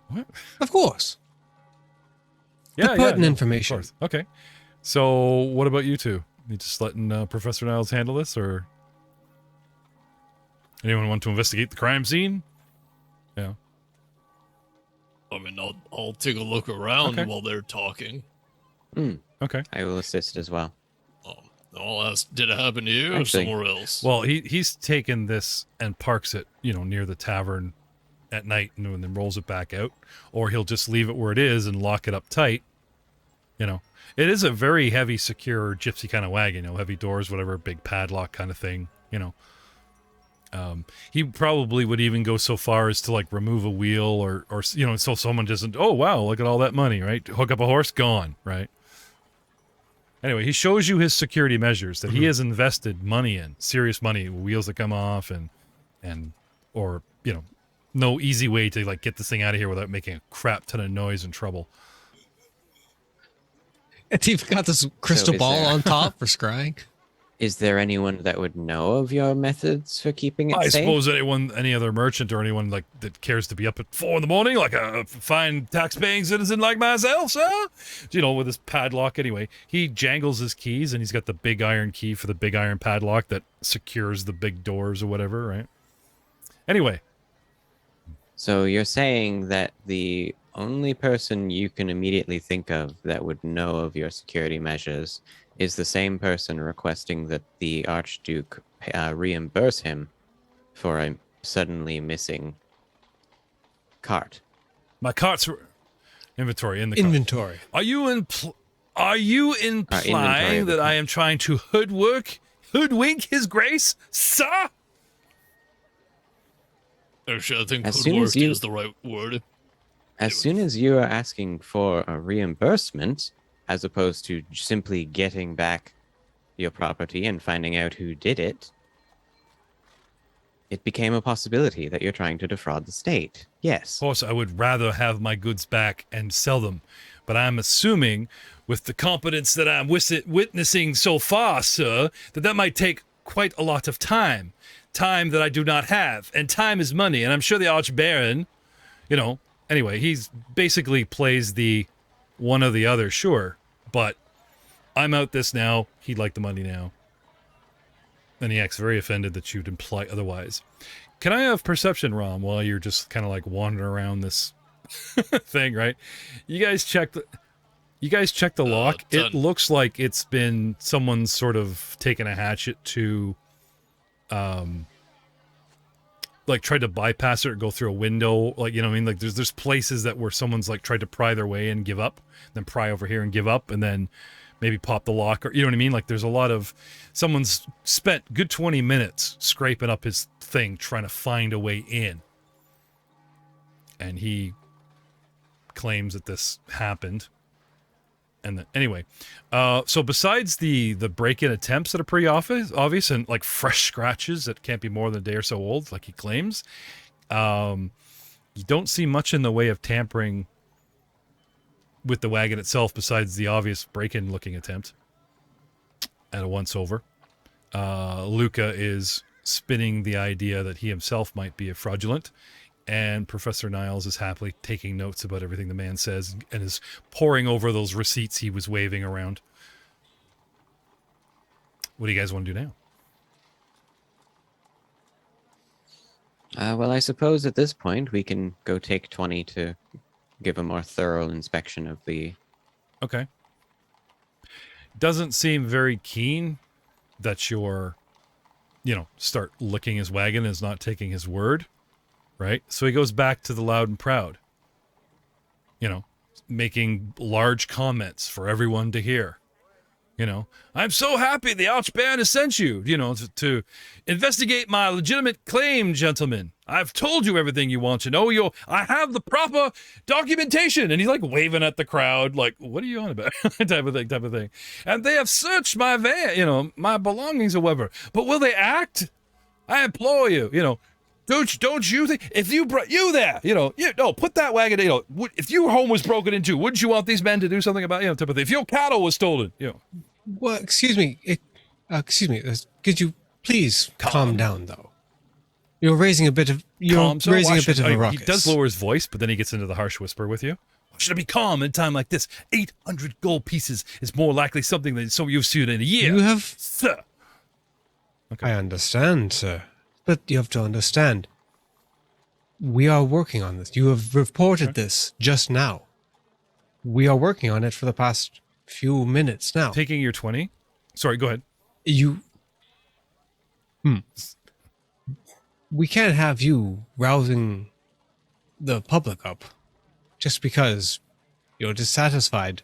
Speaker 1: What?
Speaker 4: Of course.
Speaker 1: Yeah,
Speaker 4: pertinent
Speaker 1: no,
Speaker 4: information.
Speaker 1: Of course. Okay. So, what about you two? You just letting Professor Niles handle this, or anyone want to investigate the crime scene? Yeah.
Speaker 2: I mean, I'll take a look around
Speaker 1: Okay.
Speaker 2: while they're talking.
Speaker 1: Okay.
Speaker 3: I will assist as well.
Speaker 2: I'll ask, did it happen to you
Speaker 3: Actually-
Speaker 2: or somewhere else?
Speaker 1: Well, he's taken this and parks it, near the tavern at night, and then rolls it back out, or he'll just leave it where it is and lock it up tight. It is a very heavy, secure gypsy kind of wagon. Heavy doors, whatever, big padlock kind of thing. He probably would even go so far as to like remove a wheel, or so someone doesn't. Oh wow, look at all that money, right? Hook up a horse, gone, right? Anyway, he shows you his security measures that he has invested money in, serious money, wheels that come off, or no easy way to like get this thing out of here without making a crap ton of noise and trouble.
Speaker 4: And you've got this crystal
Speaker 3: is
Speaker 4: ball
Speaker 3: there-
Speaker 4: on top for scrying.
Speaker 3: Is there anyone that would know of your methods for keeping it
Speaker 1: I
Speaker 3: safe?
Speaker 1: suppose any other merchant or anyone like that cares to be up at 4 a.m, like a fine tax-paying citizen like myself, sir. With his padlock. Anyway, he jangles his keys, and he's got the big iron key for the big iron padlock that secures the big doors or whatever, right? Anyway,
Speaker 3: So you're saying that the only person you can immediately think of that would know of your security measures is the same person requesting that the Archduke reimburse him for a suddenly missing cart.
Speaker 1: my cart's inventory in the cart.
Speaker 4: Inventory.
Speaker 1: Are you implying
Speaker 3: inventory.
Speaker 1: that I am trying to hoodwink his grace, sir?
Speaker 2: Actually, I think
Speaker 3: As soon as
Speaker 2: hoodwork
Speaker 3: you-
Speaker 2: is the right word.
Speaker 3: As soon as you are asking for a reimbursement, as opposed to simply getting back your property and finding out who did it, it became a possibility that you're trying to defraud the state. Yes.
Speaker 1: Of course, I would rather have my goods back and sell them, but I'm assuming, with the competence that I'm witnessing so far, sir, that might take quite a lot of time that I do not have, and time is money, and I'm sure the Archbaron, anyway, he's basically plays the one or the other, sure, but I'm out this now, he'd like the money now. And he acts very offended that you'd imply otherwise. Can I have perception, Rom, while you're just kind of like wandering around this thing, right? You guys check the lock. It
Speaker 2: done.
Speaker 1: looks like it's been someone's sort of taken a hatchet to like tried to bypass it or go through a window, like like there's places that where someone's like tried to pry their way and give up, then pry over here and give up, and then maybe pop the lock, or like there's a lot of someone's spent good 20 minutes scraping up his thing trying to find a way in, and he claims that this happened. And then, anyway, so besides the break-in attempts that are pretty obvious and like fresh scratches that can't be more than a day or so old, like he claims, you don't see much in the way of tampering with the wagon itself besides the obvious break-in looking attempt at a once-over. Luca is spinning the idea that he himself might be a fraudulent, and Professor Niles is happily taking notes about everything the man says and is poring over those receipts he was waving around. What do you guys want to do now?
Speaker 3: Well, I suppose at this point we can go take 20 to give a more thorough inspection of the...
Speaker 1: Okay. Doesn't seem very keen that you're, start licking his wagon and is not taking his word, right? So he goes back to the loud and proud, making large comments for everyone to hear, You know, I'm so happy the Archbaron has sent you, you know, to investigate my legitimate claim, gentlemen. I've told you everything you want to know. I have the proper documentation. And he's like waving at the crowd, like, what are you on about? type of thing. And they have searched my van, you know, my belongings or whatever. But will they act? I implore you, you know. Don't you think if you put that wagon, you know, if your home was broken into, wouldn't you want these men to do something about, you know, type of thing? If your cattle was stolen, you know.
Speaker 4: Well, excuse me. Could you please calm down, though? You're raising a bit of a ruckus.
Speaker 1: He does lower his voice, but then he gets into the harsh whisper with you. Why should I be calm in a time like this? 800 gold pieces is more likely something than some you've seen in a year.
Speaker 4: You have,
Speaker 1: sir. Okay.
Speaker 4: I understand, sir, but you have to understand. We are working on this. You have reported this just now. We are working on it for the past few minutes now.
Speaker 1: Taking your 20. Sorry, go ahead.
Speaker 4: We can't have you rousing the public up just because you're dissatisfied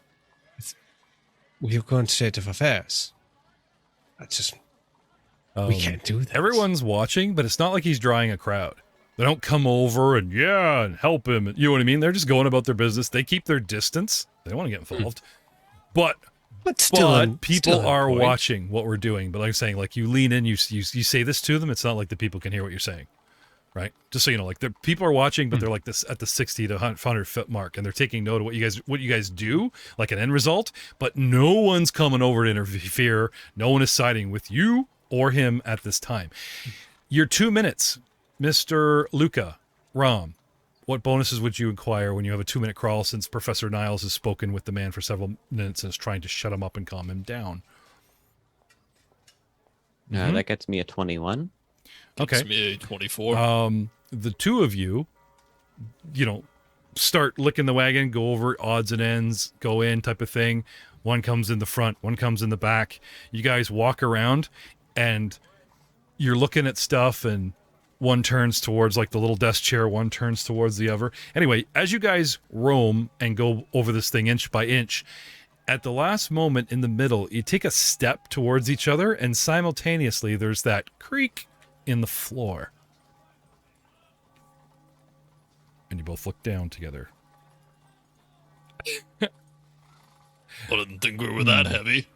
Speaker 4: with your current state of affairs. That's just... we can't do that.
Speaker 1: Everyone's watching, but it's not like he's drawing a crowd. They don't come over and help him. You know what I mean? They're just going about their business. They keep their distance. They don't want to get involved. But people are watching what we're doing. But like I'm saying, like you lean in, you say this to them. It's not like the people can hear what you're saying, right? Just so you know, like the people are watching, but they're like this at the 60 to 100 foot mark, and they're taking note of what you guys do, like an end result. But no one's coming over to interfere. No one is siding with you or him at this time. Your 2 minutes, Mr. Luca, Rom. What bonuses would you inquire when you have a 2-minute crawl, since Professor Niles has spoken with the man for several minutes and is trying to shut him up and calm him down?
Speaker 3: That gets me a 21.
Speaker 2: Gets me a 24.
Speaker 1: The two of you, start licking the wagon, go over odds and ends, go in type of thing. One comes in the front, one comes in the back. You guys walk around and you're looking at stuff, and one turns towards like the little desk chair, one turns towards the other. Anyway, as you guys roam and go over this thing inch by inch, at the last moment in the middle, you take a step towards each other, and simultaneously there's that creak in the floor. And you both look down together.
Speaker 2: I didn't think we were that heavy.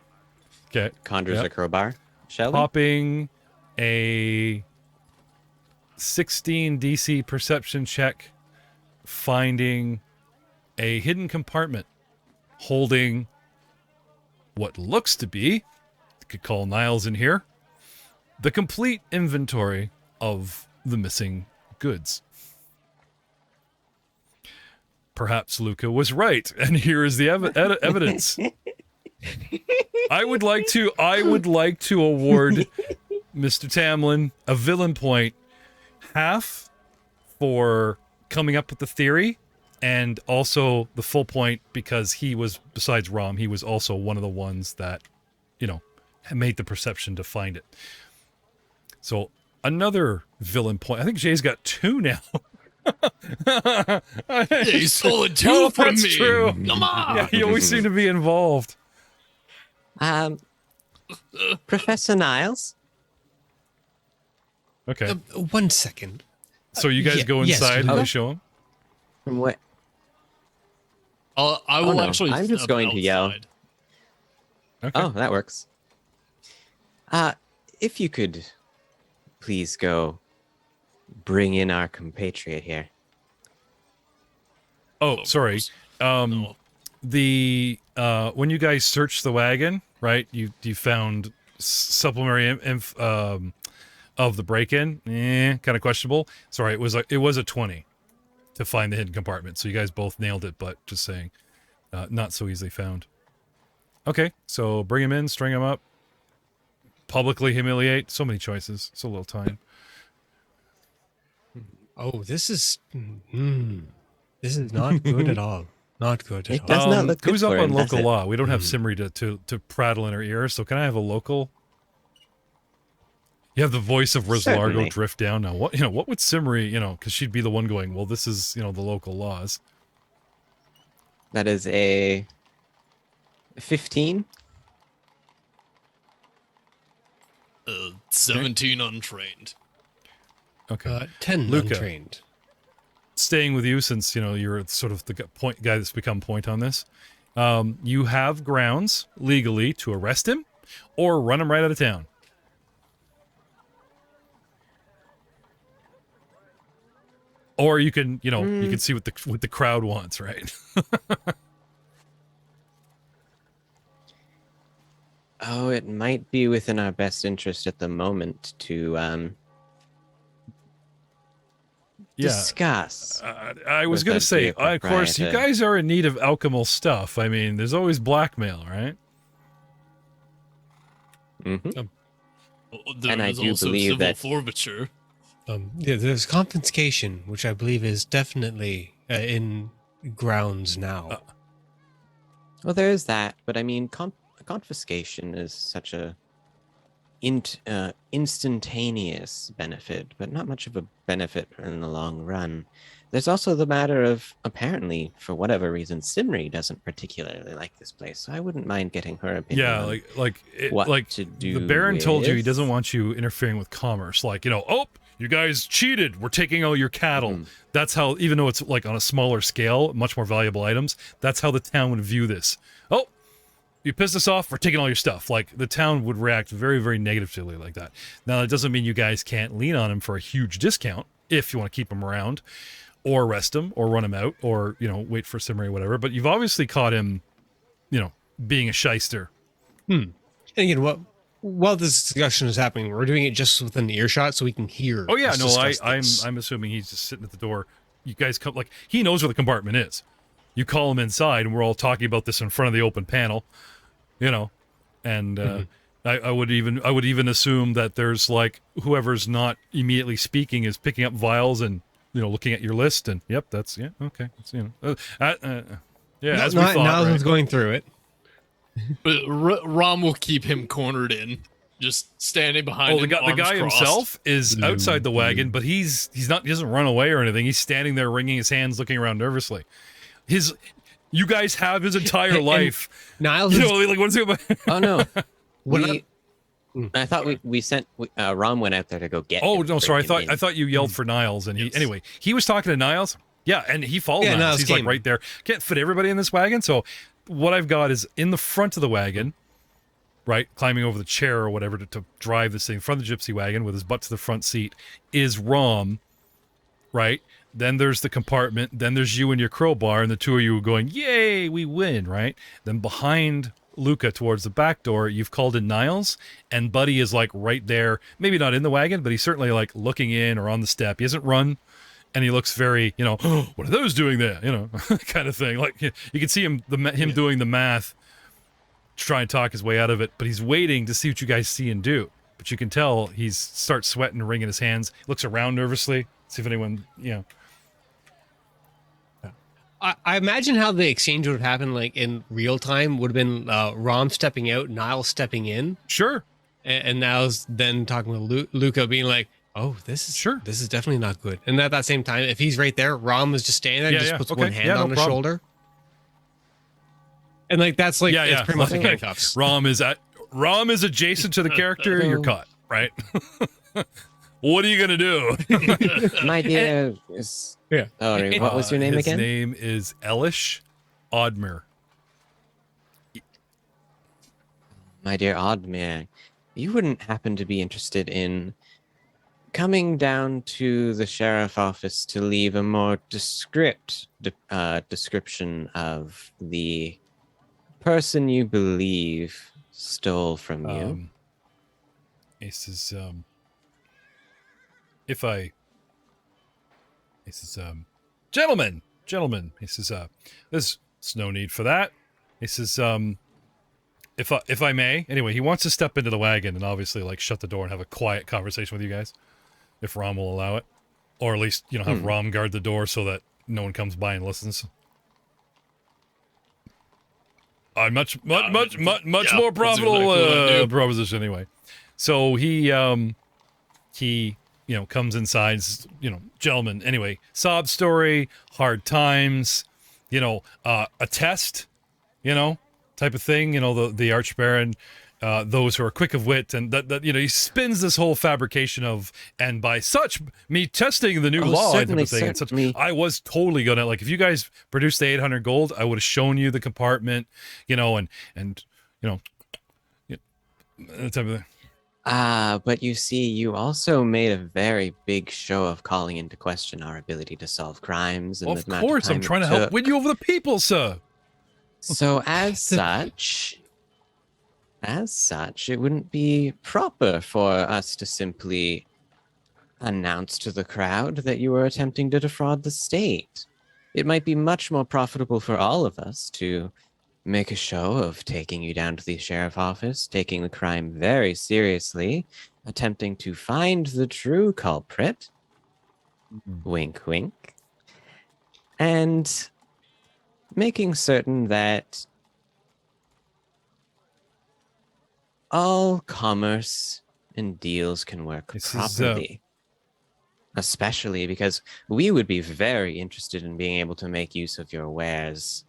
Speaker 1: Okay.
Speaker 3: Conjures a crowbar. Shall we?
Speaker 1: Popping a 16 DC perception check, finding a hidden compartment holding what looks to be, you could call Niles in here, the complete inventory of the missing goods. Perhaps Luca was right, and here is the evidence. I would like to award Mr. Tamlin a villain point, half for coming up with the theory, and also the full point because he was, besides Rom, he was also one of the ones that, made the perception to find it. So another villain point. I think Jay's got 2 now.
Speaker 2: Yeah, he stole 2 from
Speaker 1: that's
Speaker 2: me.
Speaker 1: True.
Speaker 2: Come on.
Speaker 1: Yeah, you always seem to be involved.
Speaker 3: Professor Niles?
Speaker 1: Okay.
Speaker 4: 1 second.
Speaker 1: So you guys go
Speaker 4: yes,
Speaker 1: inside and
Speaker 3: okay.
Speaker 1: you show him?
Speaker 3: From what?
Speaker 2: I will
Speaker 3: no,
Speaker 2: actually.
Speaker 3: I'm just
Speaker 2: step
Speaker 3: going to yell.
Speaker 2: outside.
Speaker 1: Okay.
Speaker 3: Oh, that works. If you could please go bring in our compatriot here.
Speaker 1: Oh, sorry.
Speaker 2: No.
Speaker 1: The when you guys searched the wagon, right? You found supplementary of the break-in. Kind of questionable. Sorry, it was a 20 to find the hidden compartment. So you guys both nailed it, but just saying, not so easily found. Okay, so bring him in, string him up, publicly humiliate. So many choices, so little time.
Speaker 4: Oh, this is not good at all. Not good at
Speaker 3: It
Speaker 4: all.
Speaker 3: does not look good
Speaker 1: Who's up
Speaker 3: for
Speaker 1: on
Speaker 3: him, does
Speaker 1: local
Speaker 3: it?
Speaker 1: law? We don't have Simri to prattle in her ear, so can I have a local? You have the voice of Rislargo
Speaker 3: Certainly.
Speaker 1: drift down now. What would Simri, because she'd be the one going, well, this is, the local laws.
Speaker 3: That is a 15.
Speaker 2: 17 untrained.
Speaker 1: Okay.
Speaker 4: 10
Speaker 1: Luca.
Speaker 4: untrained.
Speaker 1: Staying with you, since you're sort of the guy that's become point on this. You have grounds legally to arrest him or run him right out of town. Or you can, you can see what the crowd wants, right?
Speaker 3: Oh, it might be within our best interest at the moment to discuss.
Speaker 1: I was
Speaker 3: with
Speaker 1: going
Speaker 3: the
Speaker 1: to say,
Speaker 3: dear
Speaker 1: of course, you
Speaker 3: proprietor.
Speaker 1: guys are in need of alchemical stuff. I mean, there's always blackmail, right?
Speaker 3: Mhm.
Speaker 2: There
Speaker 3: And I
Speaker 2: is
Speaker 3: do
Speaker 2: also
Speaker 3: believe
Speaker 2: civil
Speaker 3: that-
Speaker 2: forfeiture.
Speaker 4: Yeah, there's confiscation, which I believe is definitely in grounds now.
Speaker 3: Well, there is that, but I mean, confiscation is such a instantaneous benefit, but not much of a benefit in the long run. There's also the matter of, apparently, for whatever reason, Simri doesn't particularly like this place, so I wouldn't mind getting her opinion.
Speaker 1: Yeah,
Speaker 3: on
Speaker 1: like
Speaker 3: to
Speaker 1: the
Speaker 3: do
Speaker 1: Baron told you he
Speaker 3: with-
Speaker 1: doesn't want you interfering with commerce. Like, oh, you guys cheated. We're taking all your cattle.
Speaker 3: Mhm.
Speaker 1: That's how, even though it's like on a smaller scale, much more valuable items, that's how the town would view this. Oh, you pissed us off, we're taking all your stuff. Like, the town would react very, very negatively like that. Now, that doesn't mean you guys can't lean on him for a huge discount if you want to keep him around, or arrest him, or run him out, or, wait for Simri or whatever. But you've obviously caught him, being a shyster.
Speaker 4: And again, while this discussion is happening, we're doing it just within earshot so we can hear.
Speaker 1: Oh yeah,
Speaker 4: us
Speaker 1: no,
Speaker 4: discuss this.
Speaker 1: I'm assuming he's just sitting at the door. You guys come, like, he knows where the compartment is. You call him inside, and we're all talking about this in front of the open panel, and I would even assume that there's, like, whoever's not immediately speaking is picking up vials and looking at your list, and okay, that's yeah. As we thought,
Speaker 4: Niles's
Speaker 1: right?
Speaker 4: going through it.
Speaker 2: But Rom will keep him cornered in, just standing behind
Speaker 1: Oh,
Speaker 2: him.
Speaker 1: the guy
Speaker 2: arms crossed.
Speaker 1: himself is outside the wagon, but he doesn't run away or anything. He's standing there, wringing his hands, looking around nervously. You guys have his entire life.
Speaker 4: Niles is
Speaker 1: Like, what's it about?
Speaker 3: Oh no,
Speaker 4: When
Speaker 3: I thought we sent Rom went out there to go get.
Speaker 1: Oh
Speaker 3: him,
Speaker 1: no, sorry.
Speaker 3: bring him
Speaker 1: I
Speaker 3: in.
Speaker 1: thought you yelled for Niles, and
Speaker 2: Yes.
Speaker 1: he was talking to Niles. Yeah, and he followed
Speaker 4: Yeah,
Speaker 1: Niles.
Speaker 4: Niles
Speaker 1: He's like
Speaker 4: came.
Speaker 1: right there. Can't fit everybody in this wagon, so what I've got is in the front of the wagon, right, climbing over the chair or whatever to drive this thing in front of the gypsy wagon with his butt to the front seat is Rom, right? Then there's the compartment. Then there's you and your crowbar, and the two of you are going, "Yay, we win!" Right? Then behind Luca, towards the back door, you've called in Niles, and Buddy is like right there. Maybe not in the wagon, but he's certainly like looking in or on the step. He hasn't run, and he looks very, what are those doing there? Kind of thing. Like, you can see him doing the math to try and talk his way out of it, but he's waiting to see what you guys see and do. But you can tell he's starts sweating, wringing his hands, looks around nervously, see if anyone,
Speaker 4: I imagine how the exchange would have happened, like in real time, would have been Rom stepping out, Niles stepping in,
Speaker 1: Sure.
Speaker 4: and Niles then talking with Luca, being like, "Oh, this is definitely not good." And at that same time, if he's right there, Rom is just standing there, and just puts one hand on his shoulder, and like that's like it's pretty much like handcuffs.
Speaker 1: Rom is adjacent to the character. You're caught, right? What are you gonna do?
Speaker 3: My dear is.
Speaker 4: Yeah.
Speaker 3: Sorry, what was your name
Speaker 1: his
Speaker 3: again?
Speaker 1: His name is Elish Odmer.
Speaker 3: My dear Odmer, you wouldn't happen to be interested in coming down to the sheriff office to leave a more description of the person you believe stole from you?
Speaker 1: He says, gentlemen, he says, there's no need for that. He says, if I may, anyway, he wants to step into the wagon and obviously like shut the door and have a quiet conversation with you guys, if Rom will allow it, or at least have Rom guard the door so that no one comes by and listens. Much more profitable proposition anyway. So he comes inside, gentlemen, anyway, sob story, hard times, a test, type of thing, the Archbaron, those who are quick of wit, and that he spins this whole fabrication of, and by such me testing the new law and everything. And such, I was totally gonna, like, if you guys produced the 800 gold, I would have shown you the compartment, and that type of thing.
Speaker 3: But you see, you also made a very big show of calling into question our ability to solve crimes. And
Speaker 1: Of course, I'm trying to help win you over the people, sir.
Speaker 3: So as such, it wouldn't be proper for us to simply announce to the crowd that you were attempting to defraud the state. It might be much more profitable for all of us to make a show of taking you down to the sheriff office, taking the crime very seriously, attempting to find the true culprit, wink, wink, and making certain that all commerce and deals can work properly. Especially because we would be very interested in being able to make use of your wares.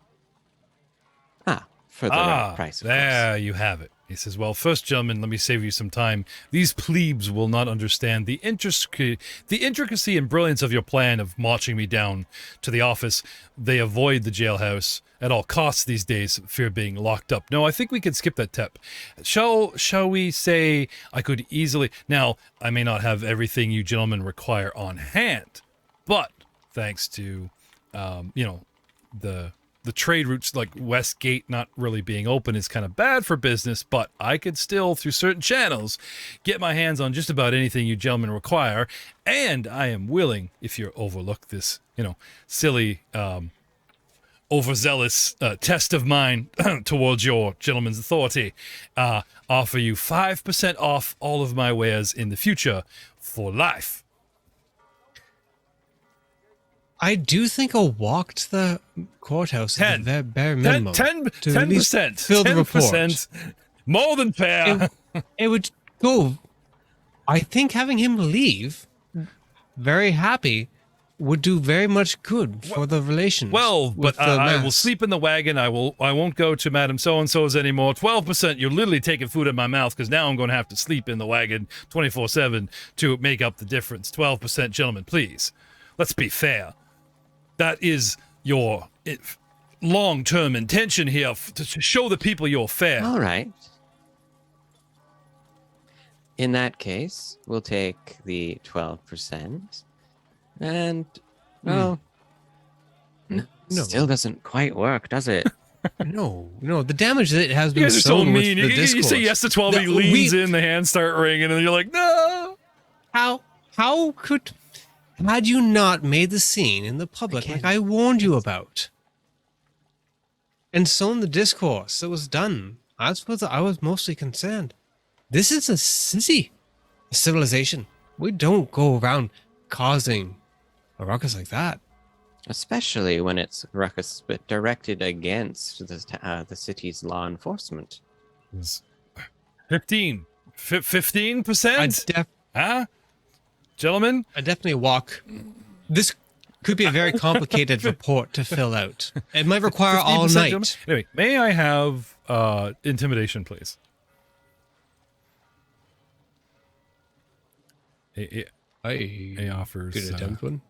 Speaker 3: For the right price, of
Speaker 1: there
Speaker 3: course.
Speaker 1: you have it. He says, well, first, gentlemen, let me save you some time. These plebes will not understand the intricacy and brilliance of your plan of marching me down to the office. They avoid the jailhouse at all costs these days, fear being locked up. No, I think we can skip that step. Shall we say I could easily... Now, I may not have everything you gentlemen require on hand, but thanks to, the trade routes like Westgate not really being open is kind of bad for business, but I could still, through certain channels, get my hands on just about anything you gentlemen require, and I am willing, if you overlook this, silly, overzealous test of mine towards your gentleman's authority, offer you 5% off all of my wares in the future for life.
Speaker 4: I do think a walk to the courthouse is the bare minimum.
Speaker 1: 10%.
Speaker 4: Fill the report.
Speaker 1: 10%. More than fair.
Speaker 4: It would go. I think having him leave, very happy, would do very much good for the relations.
Speaker 1: Well,
Speaker 4: with
Speaker 1: but
Speaker 4: the
Speaker 1: I will
Speaker 4: mass.
Speaker 1: sleep in the wagon. I won't go to Madam So-and-so's anymore. 12%. You're literally taking food in my mouth because now I'm going to have to sleep in the wagon 24/7 to make up the difference. 12%, gentlemen, please. Let's be fair. That is your long-term intention here, to show the people you're fair.
Speaker 3: All right. In that case, we'll take the 12%. And, well, still doesn't quite work, does it?
Speaker 4: No, the damage that has
Speaker 1: You
Speaker 4: been
Speaker 1: guys are so
Speaker 4: sown with
Speaker 1: mean.
Speaker 4: the
Speaker 1: You
Speaker 4: discourse.
Speaker 1: say yes to 12, he leans in, the hands start ringing, and you're like, no.
Speaker 4: How could... Had you not made the scene in the public like I warned you about, and sown the discourse that was done, I suppose I was mostly concerned. This is a civilization. We don't go around causing a ruckus like that.
Speaker 3: Especially when it's ruckus but directed against the city's law enforcement.
Speaker 1: 15%? Huh? Gentlemen?
Speaker 4: I definitely walk. This could be a very complicated report to fill out. It might require all night.
Speaker 1: Gentlemen? Anyway, may I have intimidation, please? He offers...
Speaker 4: Good attempt one.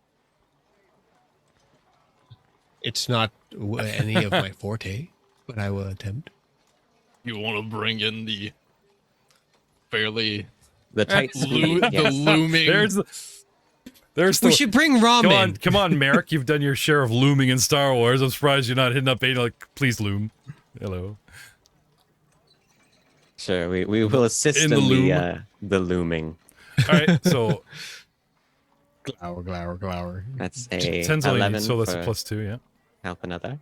Speaker 4: It's not any of my forte, but I will attempt.
Speaker 2: You want to bring in the fairly...
Speaker 3: The tight speed.
Speaker 2: the looming...
Speaker 1: There's
Speaker 4: we should bring ramen.
Speaker 1: Come on, Merrick. You've done your share of looming in Star Wars. I'm surprised you're not hitting up Bane like, please loom. Hello.
Speaker 3: Sure, we will assist in the looming.
Speaker 1: All right, so
Speaker 4: glower.
Speaker 3: That's a
Speaker 1: 10's all you
Speaker 3: 11
Speaker 1: need, so that's a
Speaker 3: for
Speaker 1: +2, yeah.
Speaker 3: help another.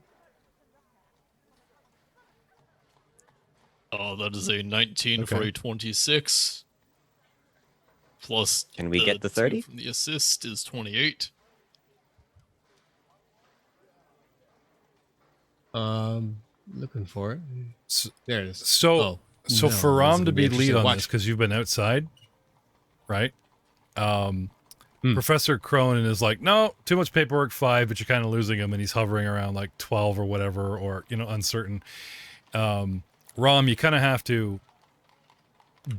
Speaker 2: Oh, that is a 19 for a 26. Plus,
Speaker 3: can we get the 30?
Speaker 2: From the assist is 28.
Speaker 4: Looking for it. There it is.
Speaker 1: So for Ram to be lead on this, because you've been outside, right? Professor Cronin is like, no, too much paperwork, 5, but you're kind of losing him, and he's hovering around like 12 or whatever, or uncertain. Ram, you kind of have to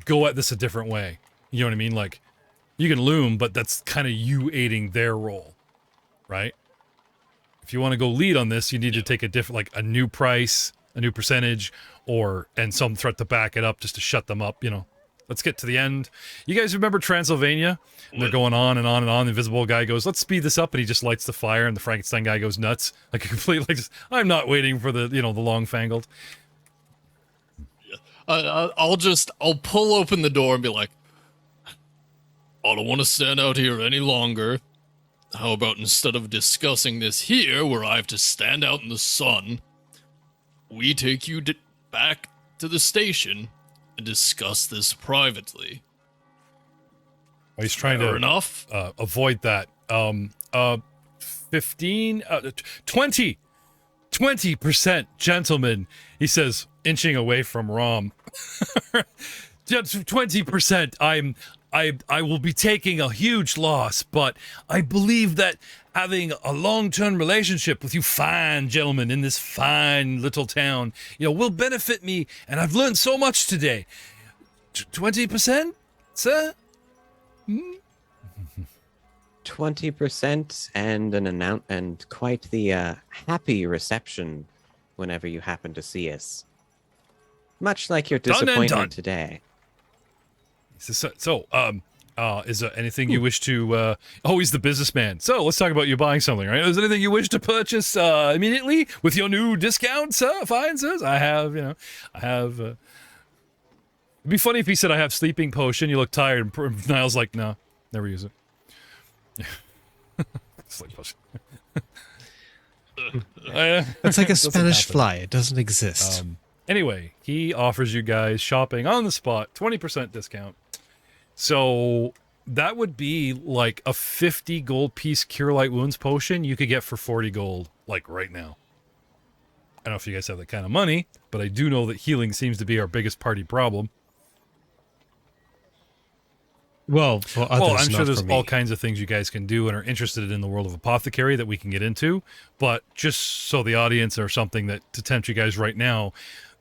Speaker 1: go at this a different way. You know what I mean? Like, you can loom, but that's kind of you aiding their role, right? If you want to go lead on this, you need to take a different, like a new price, a new percentage, and some threat to back it up just to shut them up, you know. Let's get to the end. You guys remember Transylvania? And they're going on and on and on. The invisible guy goes, let's speed this up, and he just lights the fire, and the Frankenstein guy goes nuts. Like, completely, just, I'm not waiting for the, you know, the long-fangled.
Speaker 2: I'll pull open the door and be like, I don't want to stand out here any longer. How about instead of discussing this here, where I have to stand out in the sun, we take you back to the station and discuss this privately.
Speaker 1: He's trying
Speaker 2: Fair
Speaker 1: to
Speaker 2: enough.
Speaker 1: Avoid that. 20%, gentlemen, he says, inching away from Rom. 20%. I will be taking a huge loss, but I believe that having a long-term relationship with you fine gentlemen in this fine little town, you know, will benefit me, and I've learned so much today. 20%, sir?
Speaker 3: 20% and and quite the happy reception whenever you happen to see us. Much like your
Speaker 1: Done and
Speaker 3: disappointment
Speaker 1: done.
Speaker 3: today.
Speaker 1: Is there anything you wish to, he's the businessman. So let's talk about you buying something, right? Is there anything you wish to purchase immediately with your new discount, sir? Fine, sirs. I have, it'd be funny if he said, I have sleeping potion. You look tired. And Niall's like, no, never use it. Sleep potion.
Speaker 4: It's like a Spanish fly. It doesn't exist.
Speaker 1: Anyway, he offers you guys shopping on the spot, 20% discount. So that would be like a 50 gold piece Cure Light Wounds potion you could get for 40 gold, like right now. I don't know if you guys have that kind of money, but I do know that healing seems to be our biggest party problem.
Speaker 4: Well, for others,
Speaker 1: I'm sure
Speaker 4: not
Speaker 1: there's
Speaker 4: for me.
Speaker 1: all kinds of things you guys can do and are interested in the world of apothecary that we can get into, but just so the audience or something that to tempt you guys right now,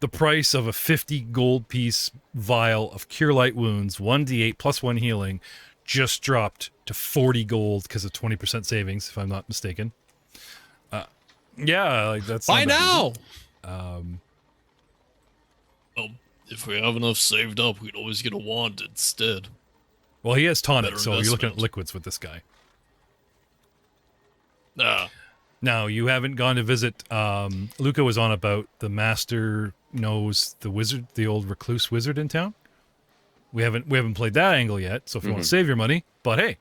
Speaker 1: the price of a 50 gold piece vial of Cure Light Wounds, 1d8 plus 1 healing, just dropped to 40 gold because of 20% savings, if I'm not mistaken. Yeah, like that's
Speaker 4: Buy now!
Speaker 2: Well, if we have enough saved up, we'd always get a wand instead.
Speaker 1: Well, he has Tonics, so
Speaker 2: Better
Speaker 1: you're looking at
Speaker 2: investment.
Speaker 1: liquids with this guy.
Speaker 2: Ah,
Speaker 1: Now, you haven't gone to visit, Luca was on about the master knows the wizard, the old recluse wizard in town. We haven't played that angle yet, so if you want to save your money, but hey,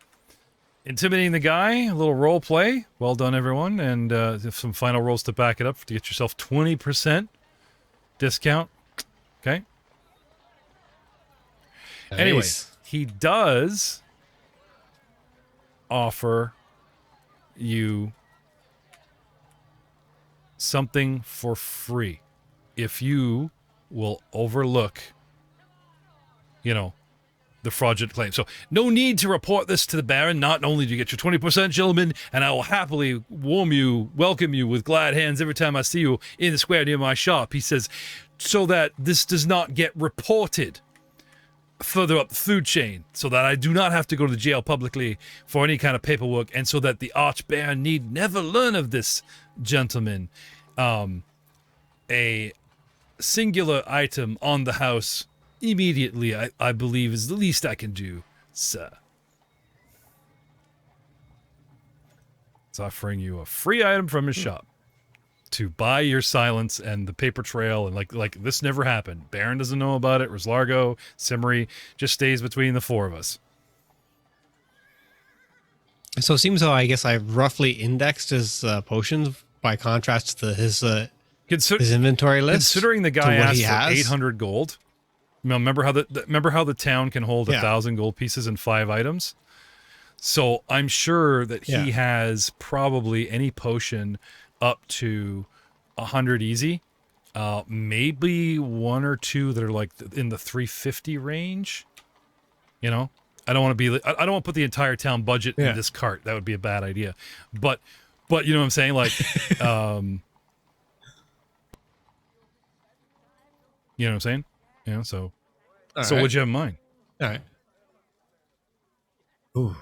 Speaker 1: intimidating the guy, a little role play, well done everyone, and some final rolls to back it up to get yourself 20% discount, okay?
Speaker 4: Nice.
Speaker 1: Anyway, he does offer you something for free if you will overlook, the fraudulent claim. So no need to report this to the Baron. Not only do you get your 20%, gentlemen, and I will happily welcome you with glad hands every time I see you in the square near my shop. He says, so that this does not get reported further up the food chain, so that I do not have to go to jail publicly for any kind of paperwork, and so that the Archbaron need never learn of this, gentlemen. A singular item on the house immediately, I believe, is the least I can do, sir. It's offering you a free item from his shop to buy your silence and the paper trail, and like this never happened. Baron doesn't know about it. Roslargo, Simmery, just stays between the four of us.
Speaker 4: So it seems though, I guess I roughly indexed his potions by contrast to his inventory list.
Speaker 1: Considering the
Speaker 4: to
Speaker 1: guy
Speaker 4: what
Speaker 1: asked
Speaker 4: he
Speaker 1: for
Speaker 4: has.
Speaker 1: 800 gold. Remember how the town can hold 1,000 gold pieces and 5 items? So I'm sure that he has probably any potion up to 100 easy. Maybe 1 or 2 that are like in the 350 range. I don't want to I don't want to put the entire town budget in this cart. That would be a bad idea. But you know what I'm saying? Like, you know what I'm saying? So
Speaker 4: All
Speaker 1: So
Speaker 4: right.
Speaker 1: what'd you have in mind?
Speaker 4: All right. Ooh.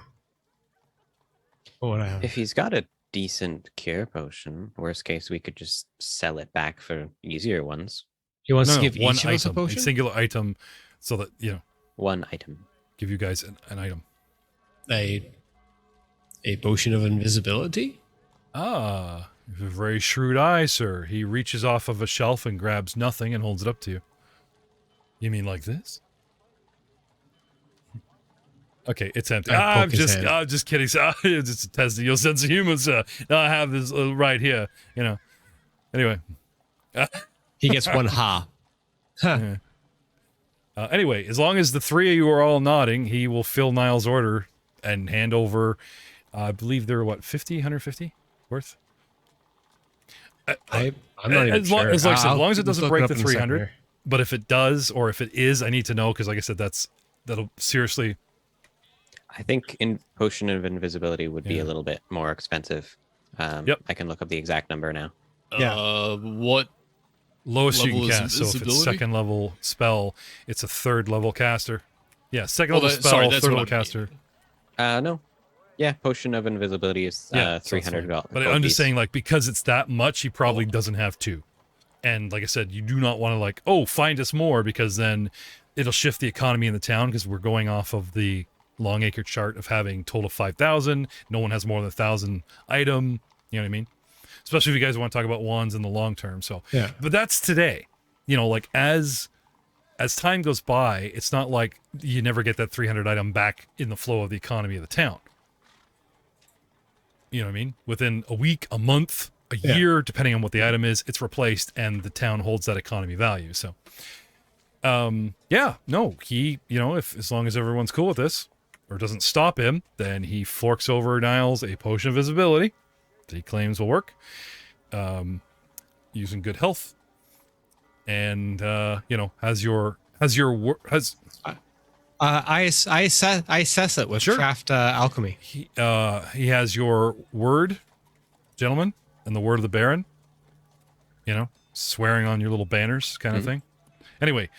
Speaker 4: What would I have?
Speaker 3: If he's got a decent cure potion, worst case, we could just sell it back for easier ones.
Speaker 4: He wants
Speaker 1: No,
Speaker 4: to
Speaker 1: no,
Speaker 4: give
Speaker 1: one
Speaker 4: each of us a
Speaker 1: item, a
Speaker 4: potion?
Speaker 1: singular item, so that, you know,
Speaker 3: One item.
Speaker 1: give you guys an item.
Speaker 4: A potion of invisibility?
Speaker 1: Ah, you have a very shrewd eye, sir. He reaches off of a shelf and grabs nothing and holds it up to you. You mean like this? Okay, it's empty.
Speaker 4: I
Speaker 1: I'm
Speaker 4: poke his
Speaker 1: just,
Speaker 4: hand.
Speaker 1: I'm just kidding. Sir. It's just testing your sense of humor, sir. Now I have this right here. You know. Anyway.
Speaker 4: He gets one ha.
Speaker 1: Yeah. Anyway, as long as the three of you are all nodding, he will fill Niall's order and hand over. I believe they're what, 50, 150 worth.
Speaker 4: I'm not even
Speaker 1: As
Speaker 4: sure.
Speaker 1: long as it doesn't
Speaker 4: look
Speaker 1: break
Speaker 4: up
Speaker 1: the
Speaker 4: in a second
Speaker 1: 300.
Speaker 4: here.
Speaker 1: But if it does, or if it is, I need to know because, like I said, that'll seriously.
Speaker 3: I think potion of invisibility would be
Speaker 1: Yeah.
Speaker 3: a little bit more expensive.
Speaker 1: Yep.
Speaker 3: I can look up the exact number now.
Speaker 4: Yeah.
Speaker 2: What
Speaker 1: Lowest you
Speaker 2: level
Speaker 1: can
Speaker 2: is
Speaker 1: cast. So if it's
Speaker 2: invisibility?
Speaker 1: second level spell, it's a third level caster. Yeah, second
Speaker 2: Well,
Speaker 1: level
Speaker 2: that-
Speaker 1: spell,
Speaker 2: sorry, that's
Speaker 1: third
Speaker 2: what
Speaker 1: level
Speaker 2: I
Speaker 1: caster.
Speaker 3: No. Yeah, potion of invisibility is
Speaker 1: Yeah, so it's
Speaker 3: 300
Speaker 1: fine.
Speaker 3: gold.
Speaker 1: But I'm just saying, like, because it's that much, he probably doesn't have two. And like I said, you do not want to like, oh, find us more, because then it'll shift the economy in the town, because we're going off of the Longacre chart of having total 5,000. No one has more than 1,000 item. You know what I mean? Especially if you guys want to talk about wands in the long term. So,
Speaker 4: Yeah.
Speaker 1: but that's today. You know, like as time goes by, it's not like you never get that 300 item back in the flow of the economy of the town. You know what I mean? Within a week, a month, a
Speaker 4: Yeah.
Speaker 1: year, depending on what the item is, it's replaced and the town holds that economy value. So, yeah, no, he, you know, if as long as everyone's cool with this or doesn't stop him, then he forks over Niles a potion of visibility that he claims will work, using good health, and you know,
Speaker 4: I assess it with
Speaker 1: Sure.
Speaker 4: craft alchemy.
Speaker 1: he has your word, gentlemen, and the word of the Baron. You know, swearing on your little banners, kind of thing. Anyway,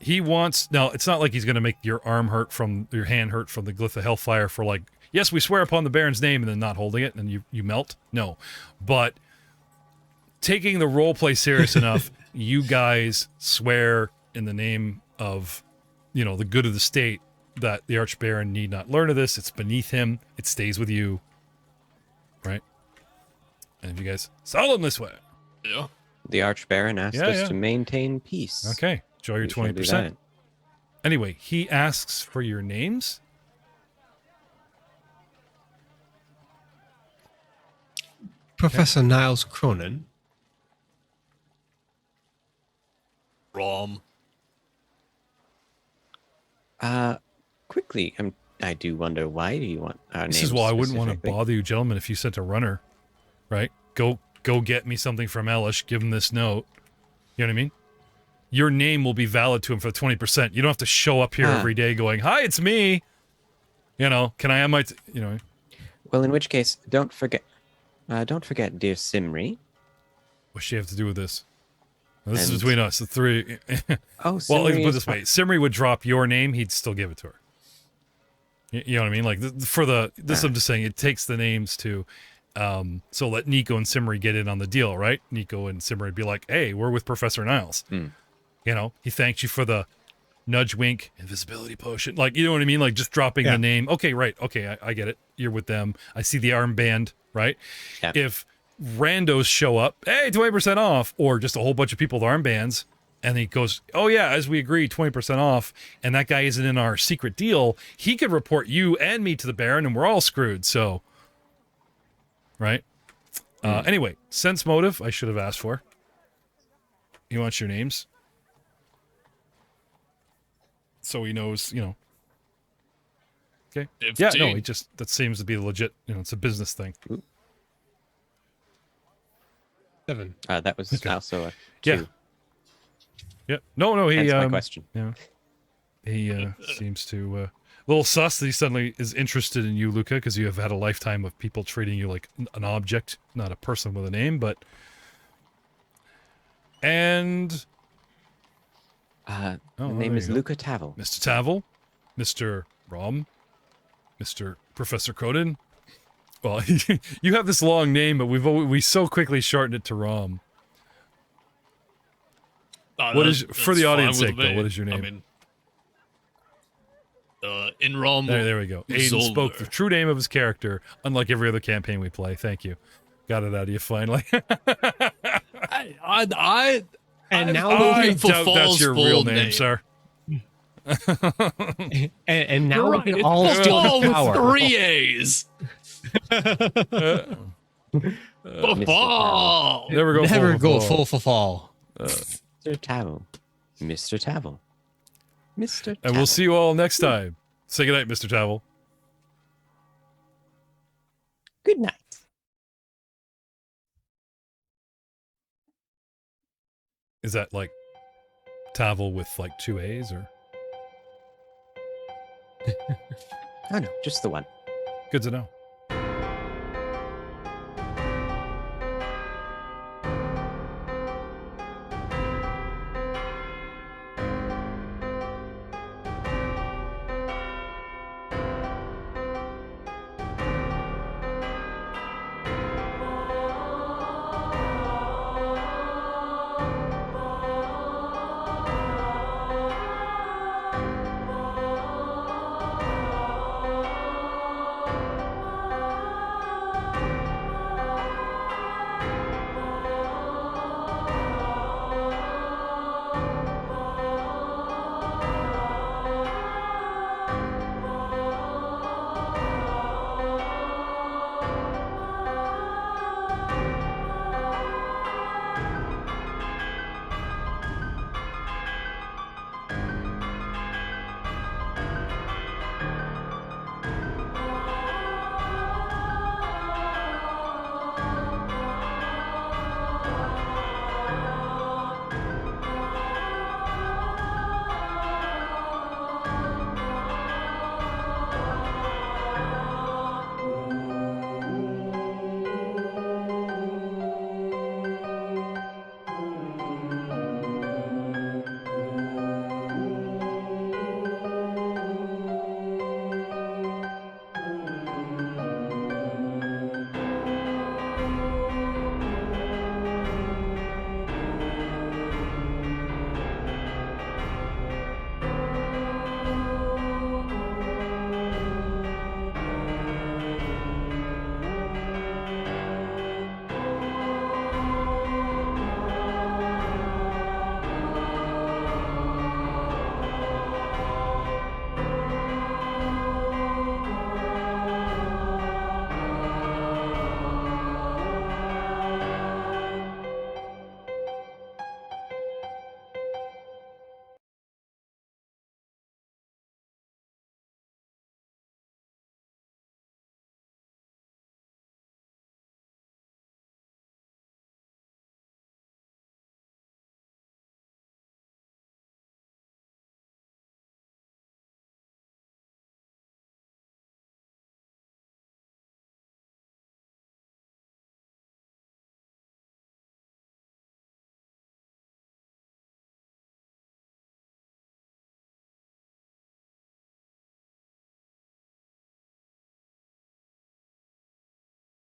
Speaker 1: he wants. Now, it's not like he's going to make your arm hurt from your hand hurt from the glyph of hellfire for like, yes, we swear upon the Baron's name, and then not holding it, and you melt. No, but taking the role play serious enough, you guys swear in the name of, you know, the good of the state, that the Archbaron need not learn of this. It's beneath him. It stays with you. Right? And if you guys solemnly swear.
Speaker 2: Yeah.
Speaker 3: The Archbaron asked
Speaker 1: Yeah,
Speaker 3: us
Speaker 1: yeah.
Speaker 3: to maintain peace.
Speaker 1: Okay. Enjoy your
Speaker 3: We shall do
Speaker 1: 20%.
Speaker 3: that.
Speaker 1: Anyway, he asks for your names.
Speaker 4: Professor Niles Cronin.
Speaker 2: Rom.
Speaker 3: Quickly, I do wonder, why do you want our
Speaker 1: This
Speaker 3: names
Speaker 1: is why I wouldn't want to
Speaker 3: specifically?
Speaker 1: bother you, gentlemen, if you sent a runner, right? Go get me something from Elish. Give him this note. You know what I mean? Your name will be valid to him for 20%. You don't have to show up here
Speaker 3: Ah.
Speaker 1: every day going, "Hi, it's me." You know, can I have my, you know?
Speaker 3: Well, in which case, don't forget, dear Simri.
Speaker 1: What's she have to do with this? This is
Speaker 3: And-
Speaker 1: between us, the three.
Speaker 3: Oh,
Speaker 1: Well, let me
Speaker 3: Simri
Speaker 1: put it
Speaker 3: is
Speaker 1: this way: Simri would drop your name, he'd still give it to her. You know what I mean? Like for this, I'm just saying it takes the names to, so let Nico and Simri get in on the deal, right? Nico and Simri would be like, "Hey, we're with Professor Niles." You know, he thanked you for the nudge, wink, invisibility potion. Like, you know what I mean? Like just dropping
Speaker 4: Yeah.
Speaker 1: the name. Okay, right. Okay, I get it. You're with them. I see the armband, right?
Speaker 3: Yeah.
Speaker 1: If randos show up, hey, 20% off, or just a whole bunch of people with armbands, and he goes, oh yeah, as we agreed, 20% off, and that guy isn't in our secret deal, he could report you and me to the Baron, and we're all screwed. So, right? Anyway, sense motive, I should have asked for. He wants your names. So he knows, you know. Okay. Yeah, no,
Speaker 2: 15.
Speaker 1: he just, that seems to be legit, you know, it's a business thing.
Speaker 4: 7.
Speaker 3: that was
Speaker 1: Okay.
Speaker 3: also a
Speaker 1: Yeah.
Speaker 3: 2.
Speaker 1: Yeah. No, he,
Speaker 3: Hence my question.
Speaker 1: yeah. He seems to, a little sus that he suddenly is interested in you, Luca, because you have had a lifetime of people treating you like an object, not a person with a name, but, and
Speaker 3: The
Speaker 1: Oh,
Speaker 3: name
Speaker 1: there
Speaker 3: is
Speaker 1: you go.
Speaker 3: Luca Tavel.
Speaker 1: Mr. Tavel, Mr. Rom, Mr. Professor Coden. Well, you have this long name, but we so quickly shortened it to Rom. What is for the
Speaker 2: that's
Speaker 1: audience
Speaker 2: fine
Speaker 1: sake
Speaker 2: with
Speaker 1: though?
Speaker 2: me.
Speaker 1: What is your name?
Speaker 2: I mean, in Rome.
Speaker 1: There we go. Aiden spoke the true name of his character, unlike every other campaign we play. Thank you. Got it out of you finally.
Speaker 4: And now
Speaker 1: I
Speaker 2: for
Speaker 1: doubt that's
Speaker 2: Fall's
Speaker 1: your
Speaker 2: full
Speaker 1: real name, sir.
Speaker 4: and now we can
Speaker 2: It's
Speaker 4: all steal
Speaker 2: Fall
Speaker 4: the
Speaker 2: with
Speaker 4: power.
Speaker 2: 3 A's.
Speaker 3: Mr.
Speaker 2: Fall.
Speaker 1: Never go
Speaker 4: Never
Speaker 1: full
Speaker 4: go
Speaker 1: for
Speaker 4: full for fall.
Speaker 3: Mr. Tavel. Mr. Tavel. Mr.
Speaker 1: And we'll see you all next time. Say goodnight, Mr. Tavel.
Speaker 3: Good night.
Speaker 1: Is that like Tavel with like 2 A's or?
Speaker 3: Oh no, just the one.
Speaker 1: Good to know.